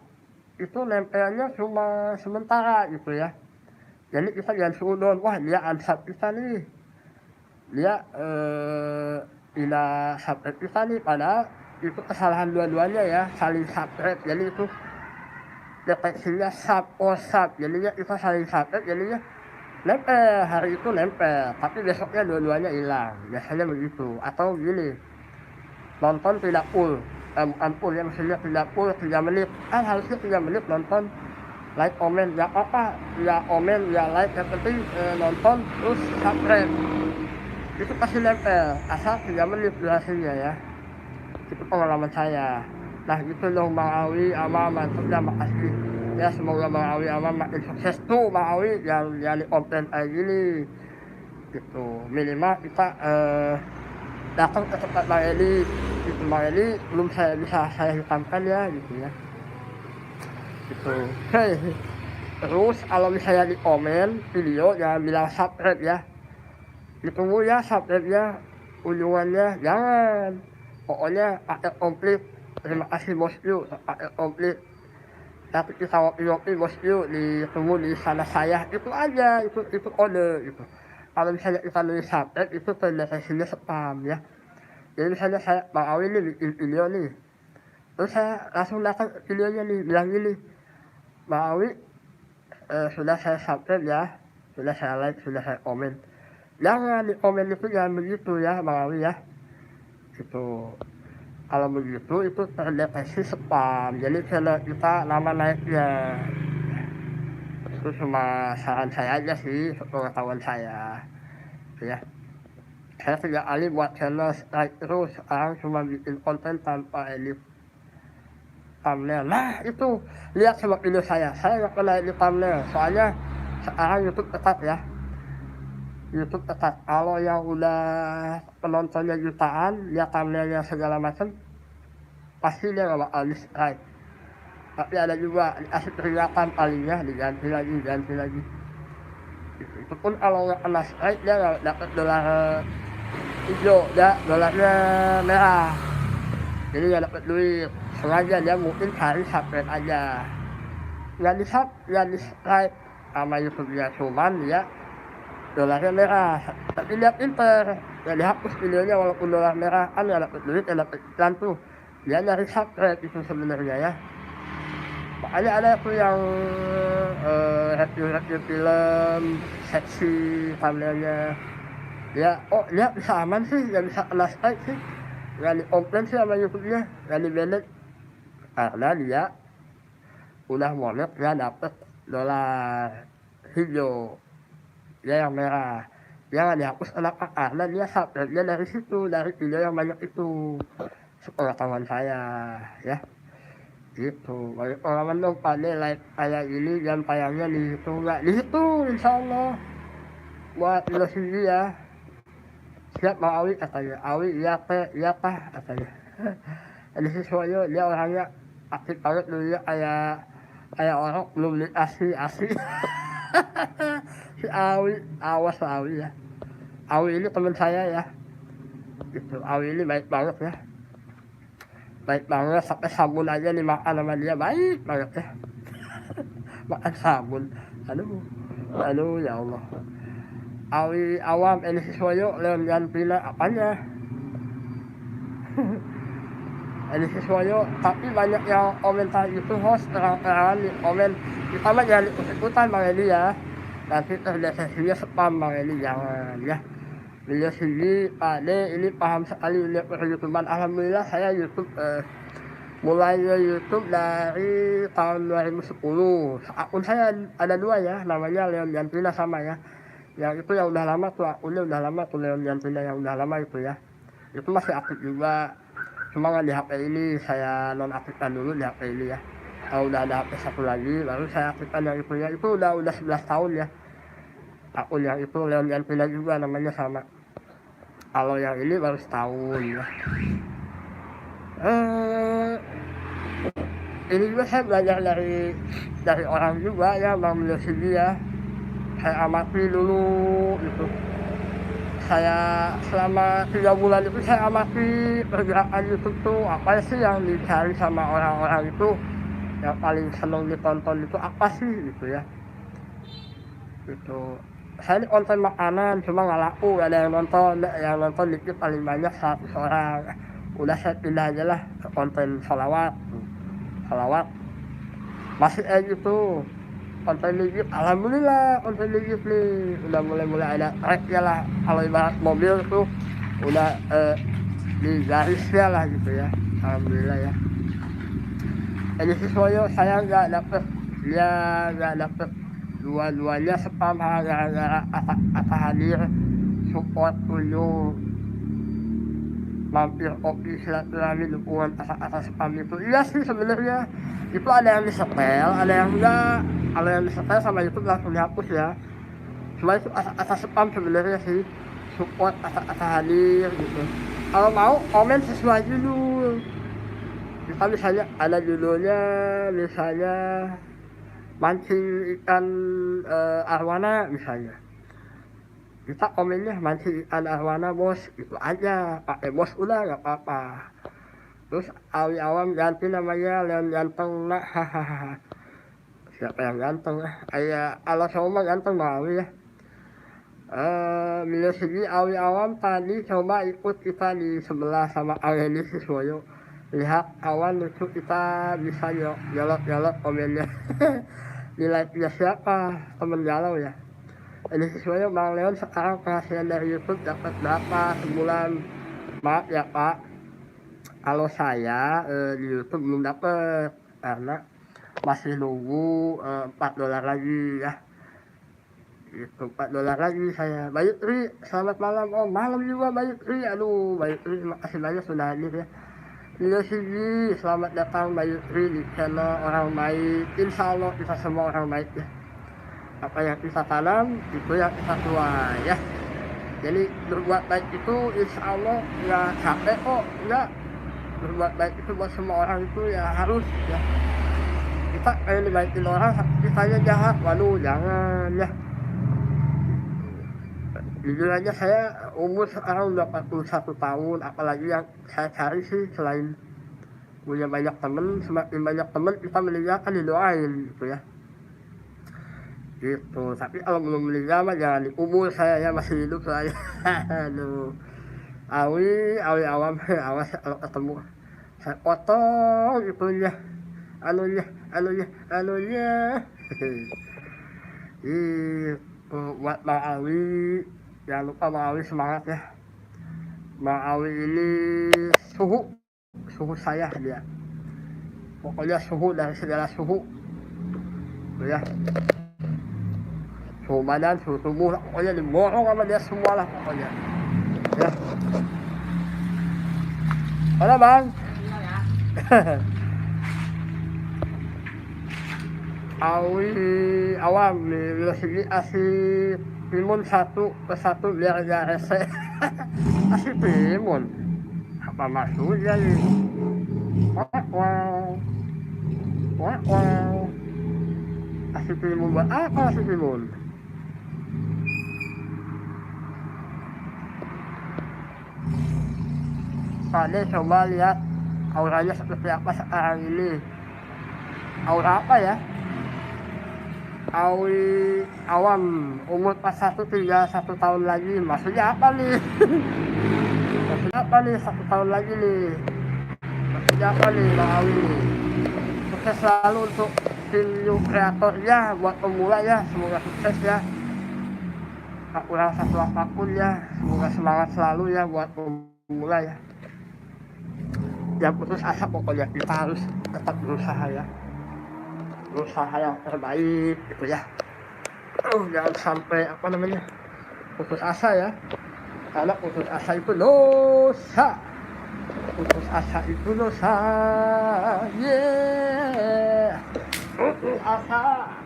itu nempelnya cuma sementara gitu ya. Jadi kita jangan suudon, wah dia unsub kita nih, dia tidak subscribe kita nih, padahal itu kesalahan dua-duanya ya, saling subscribe. Jadi itu deteksinya sub, jadinya kita saling subscribe, jadinya nempel, hari itu nempel, tapi besoknya dua-duanya hilang, biasanya begitu. Atau gini, nonton tidak full, bukan full ya, maksudnya tidak full 3 menit, kan harusnya 3 menit nonton, like, komen, gak apa-apa, ya komen, ya like, yang penting nonton, terus subscribe, itu pasti nempel, asal 3 menit durasinya ya. Itu pengalaman saya. Nah gitu dong Bang Awi, Ama, mantapnya, makasih ya. Semoga Bang Awi Ama makin sukses tuh Bang Awi, yang jadi konten kayak gini gitu. Minimal kita datang ke tempat Bang Edi gitu. Bang Edi belum bisa saya hitamkan ya gitu ya gitu. Terus kalau misalnya di komen video jangan bilang subscribe ya, ditunggu ya subscribe-nya, ujungannya jangan, pokoknya pakai komplit. Terima kasih bos yuk, pakai komplit. Tapi kita ngopi-ngopi bos yuk, ditunggu di sana saya, itu aja, itu kode gitu. Kalau misalnya kita nulis subscribe itu pendeteksinya spam ya. Jadi misalnya saya Bang Awi nih bikin video nih, terus saya langsung datang ke videonya nih, bilang gini, Bang Awi sudah saya subscribe ya, sudah saya like, sudah saya komen. Jangan di komen itu, jangan begitu ya Bang Awi ya. Itu kalau begitu itu terdeteksi spam. Jadi channel kita nama naiknya. Itu cuma saran saya aja sih, pengetahuan saya. Ya. Saya 3 kali buat channel strike terus, sekarang cuma bikin konten tanpa edit thumbnail. Nah itu, lihat coba video saya nggak pernah edit thumbnail, soalnya sekarang YouTube ketat ya. YouTube ketat, kalau yang udah penontonnya jutaan, lihat thumbnailnya segala macam, pasti dia nggak bakal di-strike. Tapi ada juga dikasih peringatan palingnya, diganti lagi. Itu pun kalau nggak kena strike dia nggak dapat dolar hijau, ya dolarnya merah, jadi nggak dapat duit. sengaja dia mungkin cari subscribe aja, nggak di-subscribe sama YouTube dia, cuman dia dolarnya merah, tapi dia pinter, ya dihapus videonya walaupun dolar merah, kan ya dapet duit, ya dapet iklan tuh, dia nyari subscribe itu sebenarnya ya. Makanya ada tuh yang review film seksi thumbnailnya, ya oh dia bisa aman sih, dia bisa kena strike sih, nggak di-komplain sih sama YouTube-nya, nggak di-banned, karena dia udah monet dia dapet dolar hijau, dia yang merah, dia nggak dihapus. Kenapa? Karena dia subscribe-nya dari situ, dari video yang banyak itu, sepengetahuan saya ya. Gitu, banyak orang dong pada like kayak gini, dan tayangnya di situ, nggak di situ, insyaallah. Buat ilusi ya, siap mau Awi katanya, Awi iya kah katanya. Ini siswanya dia orangnya aktif banget dulu ya, kayak orang belum dikasih asli. Si Awi, awas Awi ya. Awi ini teman saya ya, gitu. Awi ini baik banget ya, baik banget, sampai sabun aja dimakan sama dia, baik banget ya. Makan sabun, aduh ya Allah. Awi awam ini siswayo Leon Pina apanya. Ini siswayo, tapi banyak yang komentar itu host terang-terangan di komen, kita mah jangan ikut-ikutan Bang Eli ya, nanti terdeteksinya spam Bang Eli, jangan ya. Beliau sini Pak D ini paham sekali dunia per-YouTubean. Alhamdulillah saya YouTube mulai YouTube dari tahun 2010. Akun saya ada 2 ya, namanya Leon Jantina sama ya. Yang itu yang udah lama tuh, akunnya udah lama tuh, Leon Jantina yang udah lama itu ya. Itu masih aktif juga, cuma nggak di HP ini, saya nonaktifkan dulu di HP ini ya. Kalau udah ada HP satu lagi baru saya aktifkan yang itu ya. Itu udah 11 tahun ya. Akun yang itu Leon Jantina juga namanya sama. Kalau yang ini baru setahun ya. Ini juga saya belajar dari orang juga ya, Bang Melosidi ya. Saya amati dulu gitu. Saya selama 3 bulan itu saya amati pergerakan YouTube tuh, apa sih yang dicari sama orang-orang itu, yang paling senang ditonton itu apa sih gitu ya. Gitu. Saya ini konten makanan cuma nggak laku, ada yang nonton dikit, paling banyak 100 orang. Udah saya pindah aja lah ke konten salawat masih gitu, konten legit. Alhamdulillah konten legit nih udah mulai ada tracknya lah, kalau ibarat mobil tuh udah di garisnya lah gitu ya. Alhamdulillah ya. Ini siswoyo saya nggak dapet dua-duanya spam, gara-gara kata hadir support dulu, mampir kopi silaturahmi dukungan kata spam itu. Iya sih sebenarnya itu ada yang disetel, ada yang enggak. Kalau yang disetel sama YouTube langsung dihapus ya, cuma itu kata spam sebenarnya sih, support kata hadir gitu. Kalau mau komen sesuai judul, misalnya ada judulnya, misalnya mancing ikan arwana misalnya, kita komennya mancing ikan arwana bos, itu aja, pakai bos udah nggak apa-apa. Terus Awi awam ganti namanya Leon Ganteng, nah hahaha. Siapa yang ganteng ya? Kayak kalau sama ganteng Awi ya. Beliau sini Awi awam tadi coba ikut kita di sebelah sama Aleni Siswoyo. Lihat awan lucu, kita bisa nyolot komennya. Di like-nya siapa? Temen galau ya. Ini sesuai Bang Leon sekarang penghasilan dari YouTube dapat berapa sebulan? Maaf ya Pak, kalau saya di YouTube belum dapat karena masih nunggu $4 lagi ya. Itu $4 lagi saya. Bayu Tri, selamat malam. Oh malam juga Bayu Tri. Aduh Bayu Tri, makasih banyak sudah hadir ya. Halo Sigi, selamat datang Bayu Tri di channel Orang Baik. Insya Allah kita semua orang baik ya. Apa yang kita tanam itu yang kita tuai ya. Jadi berbuat baik itu insya Allah nggak capek kok, enggak. Berbuat baik itu buat semua orang itu ya harus ya. Kita kayak dibaikin orang, kitanya jahat, waduh jangan ya. Jujur aja saya umur sekarang udah 41 tahun, apalagi yang saya cari sih selain punya banyak temen, semakin banyak temen kita meninggal kan didoain gitu ya. Gitu, tapi kalau belum meninggal mah jangan dikubur, saya ya masih hidup saya. Aduh, awi awam, awas kalau ketemu saya potong itunya, anunya. Itu buat Bang Awi, jangan lupa Bang Awi semangat ya. Bang Awi ini suhu saya dia, pokoknya suhu dari segala suhu ya, suhu badan, suhu tubuh, pokoknya diborong sama dia semua lah pokoknya ya. Mana Bang? Awi awam nih sini asih timun satu persatu biar gak rese. Asih timun apa maksudnya nih? Wow asih timun buat apa asih timun? Tadi coba lihat auranya seperti apa sekarang ini. Aura apa ya? Awi awam umur pas 1 tinggal 1 tahun lagi, maksudnya apa nih? Maksudnya apa nih 1 tahun lagi nih? Maksudnya apa nih Bang Awi nih? Sukses selalu untuk tim new kreatornya, buat pemula ya, semoga sukses ya. Tak kurang satu apapun ya, semoga semangat selalu ya buat pemula ya. Jangan putus asa pokoknya, kita harus tetap berusaha ya. Berusaha yang terbaik gitu ya. Jangan sampai putus asa ya, karena putus asa itu dosa. Putus asa itu dosa, yeah. Putus asa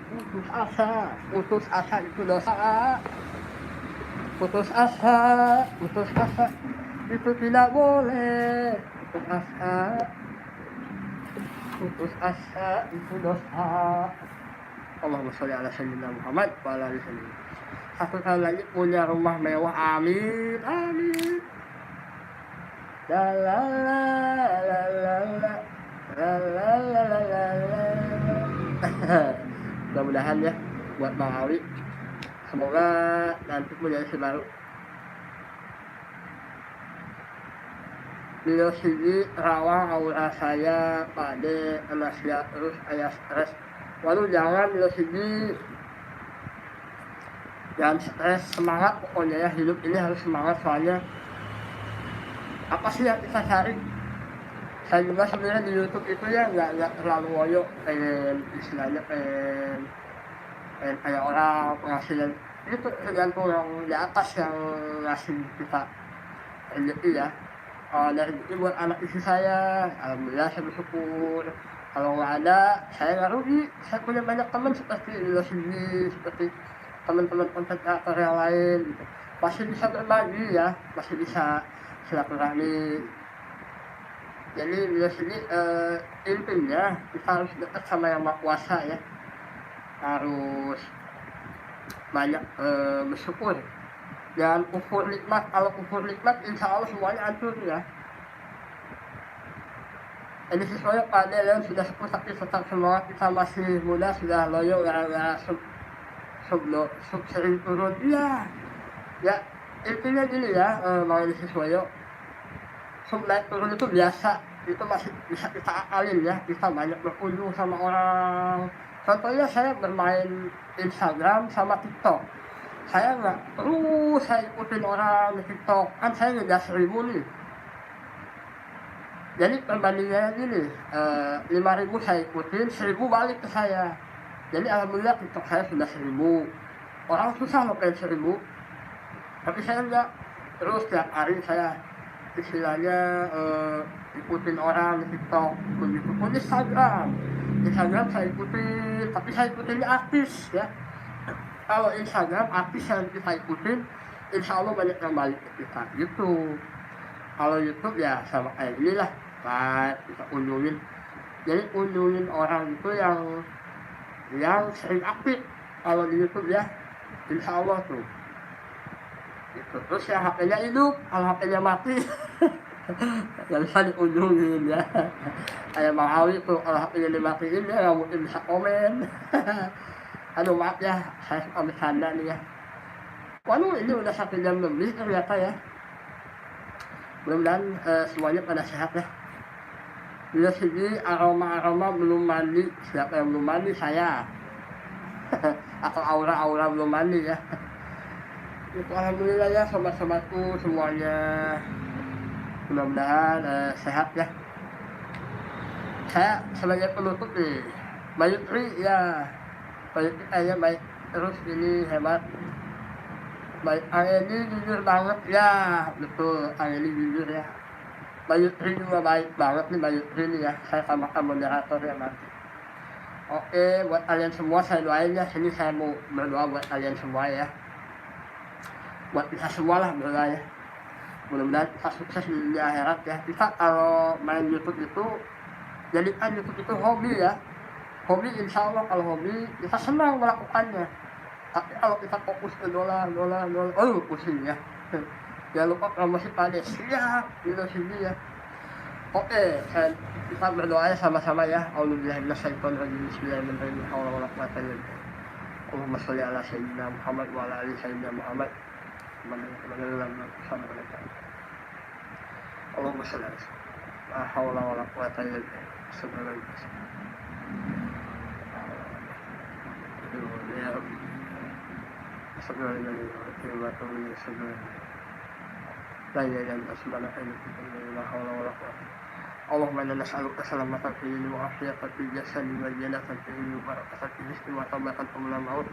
itu dosa. Putus asa itu tidak boleh. Putus asa itu dosa. Allahumma sholli ala sayyidina Muhammad wa ala alihi wasallam. 1 tahun lagi punya rumah mewah, amin. La la la la la la la la la la la la. Mudah-mudahan ya buat Bang Awi, semoga nanti punya istri baru. Di sini rawang aura saya pada nasihat terus ayah stres. Waduh jangan di sini, jangan stres, semangat pokoknya ya, hidup ini harus semangat. Soalnya apa sih yang kita cari? Saya juga sebenarnya di YouTube itu ya nggak terlalu woyo, istilahnya pengen kayak orang penghasilan itu tergantung yang di atas yang ngasih kita rezeki ya. Dari itu buat anak istri saya, alhamdulillah saya bersyukur. Kalau nggak ada, saya nggak rugi. Saya punya banyak teman seperti Lilo sini, seperti teman-teman konten kreator yang lain gitu. Masih bisa berbagi ya, masih bisa silaturahmi. Jadi Lilo sini intinya kita harus dekat sama yang Maha Kuasa ya, harus banyak bersyukur. Jangan kufur nikmat, kalau kufur nikmat insya Allah semuanya hancur ya. Ini sesuai pada yang sudah sepuh tapi tetap semangat, kita masih muda, sudah loyo gara-gara sub sering turun. Iya ya, intinya gini ya, mau ini sesuai sub naik turun itu biasa, itu masih bisa kita akalin ya. Kita banyak berkunjung sama orang, contohnya saya bermain Instagram sama TikTok, saya nggak terus saya ikutin orang di TikTok, kan saya ngegas 1000 nih. Jadi perbandingannya gini, 5.000 saya ikutin, 1.000 balik ke saya. Jadi alhamdulillah TikTok saya sudah 1.000. Orang susah loh pengen 1.000, tapi saya enggak. Terus tiap hari saya istilahnya ikutin orang di TikTok, ikut Instagram saya ikutin, tapi saya ikutinnya artis ya. Kalau Instagram artis yang kita ikutin, insya Allah banyak yang balik ke kita gitu. Kalau YouTube ya sama kayak gini lah, kita kunjungin. Jadi kunjungin orang itu yang sering aktif. Kalau di YouTube ya, insya Allah tuh gitu. Terus ya HP-nya hidup, kalau HP-nya mati Nggak bisa dikunjungin ya. Kayak Bang Awi tuh kalau ingin dimatiin ya nggak mungkin bisa komen. Aduh maaf ya, saya suka bercanda nih ya. Waduh ini udah 1 jam lebih ternyata ya. Mudah-mudahan semuanya pada sehat ya. Bila sini aroma-aroma belum mandi, siapa yang belum mandi? Saya. Atau aura-aura belum mandi ya. Itu alhamdulillah ya sobat-sobatku semuanya. Mudah-mudahan sehat ya. Saya sebagai penutup nih, Bayu Tri ya. Bayu Tri kayaknya baik terus ini hebat. Baik, Angeli jujur banget ya, betul Angeli jujur ya. Bayu Tri juga baik banget nih Bayu Tri nih ya. Saya sama-sama moderator ya Mas. Oke, buat kalian semua saya doain ya. Sini saya mau berdoa buat kalian semua ya. Buat kita semua lah berdoa ya. Mudah-mudahan kita sukses di akhirat ya. Kita kalau main YouTube itu, jadikan YouTube itu hobi ya. Hobi insya Allah kalau hobi kita senang melakukannya. Tapi kalau kita fokus ke dolar, pusing ya. Jangan lupa promosi pada siap gitu sini ya. Oke, kita berdoa ya sama-sama ya. Alhamdulillahirrahmanirrahim. Bismillahirrahmanirrahim. Allahumma sholli ala sayyidina Muhammad wa ala ali sayyidina Muhammad. Allahumma sholli ala sayyidina. La haula wa la quwwata illa billah. اللهم انا نسالك سلامة الدين وعافية في الجسد والجنة في الدين وبركة في الرزق وطبقة من الموت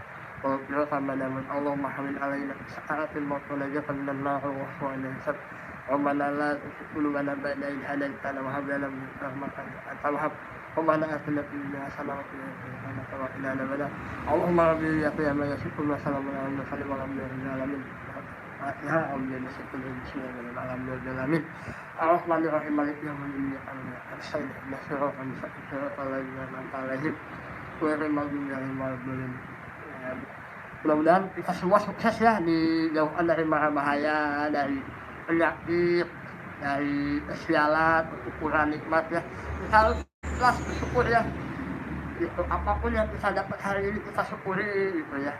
ومغفرة من الموت. اللهم حمل علينا سكرات الموت ونجاة من النار ووفوا عن الحساب. ربنا لا تزغ قلوبنا بعد إذ هديتنا وهب لنا من رحمتك أنت الوهاب. ربنا آتنا في الدنيا حسنة وفي الآخرة حسنة وقنا عذاب النار. اللهم رب يا قيام يسكن وسلام على المرسلين والحمد لله العالمين. Ya Allah bersyukur bismillahirrahmanirrahim alhamdulillah arrahmanirrahim maliki yaumiddin arsalna siratan siratan ladzina alaihim wa al-maghdubi alaihim waladdallin. Mudah-mudahan kita semua sukses ya dijauhkan dari mara bahaya, dari penyakit, dari kesialan, ukuran nikmat ya. Kita harus ikhlas bersyukur ya. Itu apapun yang kita dapat hari ini kita syukuri gitu ya.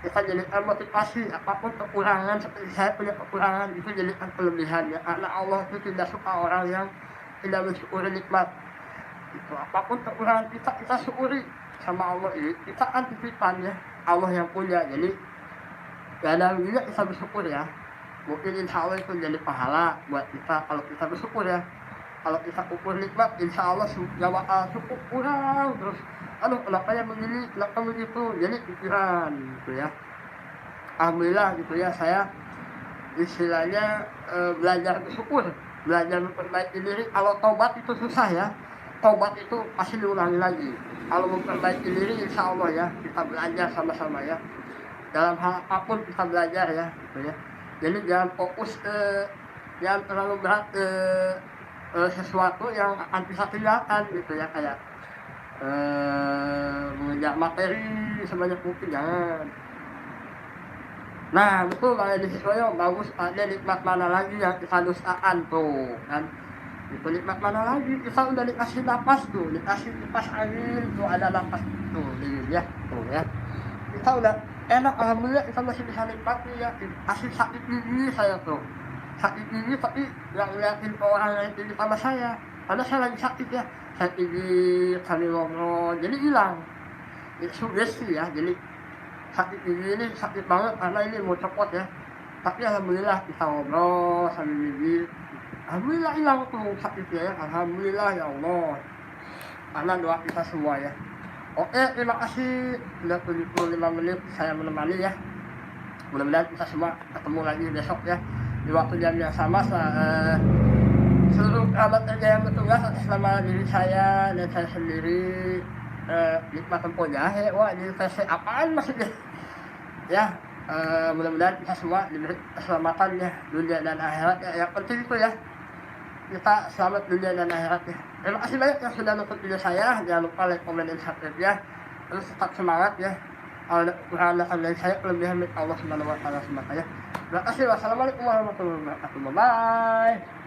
Kita jadikan motivasi apapun kekurangan, seperti saya punya kekurangan itu jadikan kelebihannya, karena Allah itu tidak suka orang yang tidak bersyukuri nikmat. Itu apapun kekurangan kita syukuri sama Allah ini, kita kan titipan ya, Allah yang punya. Jadi ya ada juga kita bersyukur ya, mungkin insya Allah itu jadi pahala buat kita kalau kita bersyukur ya. Kalau kita ukur nikmat insya Allah gak bakal cukup, kurang terus. Aduh kenapa yang begini, kenapa begitu, jadi pikiran gitu ya. Alhamdulillah gitu ya, saya istilahnya belajar bersyukur, belajar memperbaiki diri. Kalau taubat itu susah ya, taubat itu pasti diulangi lagi. Kalau memperbaiki diri insya Allah ya, kita belajar sama-sama ya. Dalam hal apapun kita belajar ya gitu ya. Jadi jangan fokus jangan terlalu berat sesuatu yang akan bisa tinggalkan gitu ya, kayak mengejar materi sebanyak mungkin jangan. Nah betul Bang Edi Siswoyo, bagus. Ada nikmat mana lagi yang kita dustakan tuh kan. Itu nikmat mana lagi, kita udah dikasih napas tuh, dikasih kipas angin tuh, ada napas tuh ya tuh ya. Kita udah enak, alhamdulillah kita masih bisa nikmati ya. Kasih sakit gigi saya tuh, sakit gigi tapi yang ngeliatin ke orang lain ini sama saya, karena saya lagi sakit ya. Sakit gigi, kami ngobrol, jadi hilang. Itu sugesti ya, jadi sakit gigi ini sakit banget karena ini mau copot ya. Tapi alhamdulillah kita ngobrol sambil gigi, alhamdulillah hilang tuh sakitnya ya. Alhamdulillah ya Allah, karena doa kita semua ya. Oke, terima kasih sudah 75 menit saya menemani ya. Mudah-mudahan kita semua ketemu lagi besok ya di waktu jam yang sama. Seluruh kerabat kerja yang bertugas atas nama diri saya dan saya sendiri, nikmat tempo jahe. Wah ini versi apaan maksudnya ya. Mudah-mudahan kita semua diberi keselamatan ya, dunia dan akhirat ya. Yang penting itu ya, kita selamat dunia dan akhirat ya. Terima kasih banyak yang sudah nonton video saya. Jangan lupa like, komen, dan subscribe ya. Terus tetap semangat ya. Kalau ada kekurangan dari saya, kelebihan dari Allah Subhanahu wa Ta'ala semata ya. Terima kasih. Wassalamualaikum warahmatullahi wabarakatuh. Bye-bye.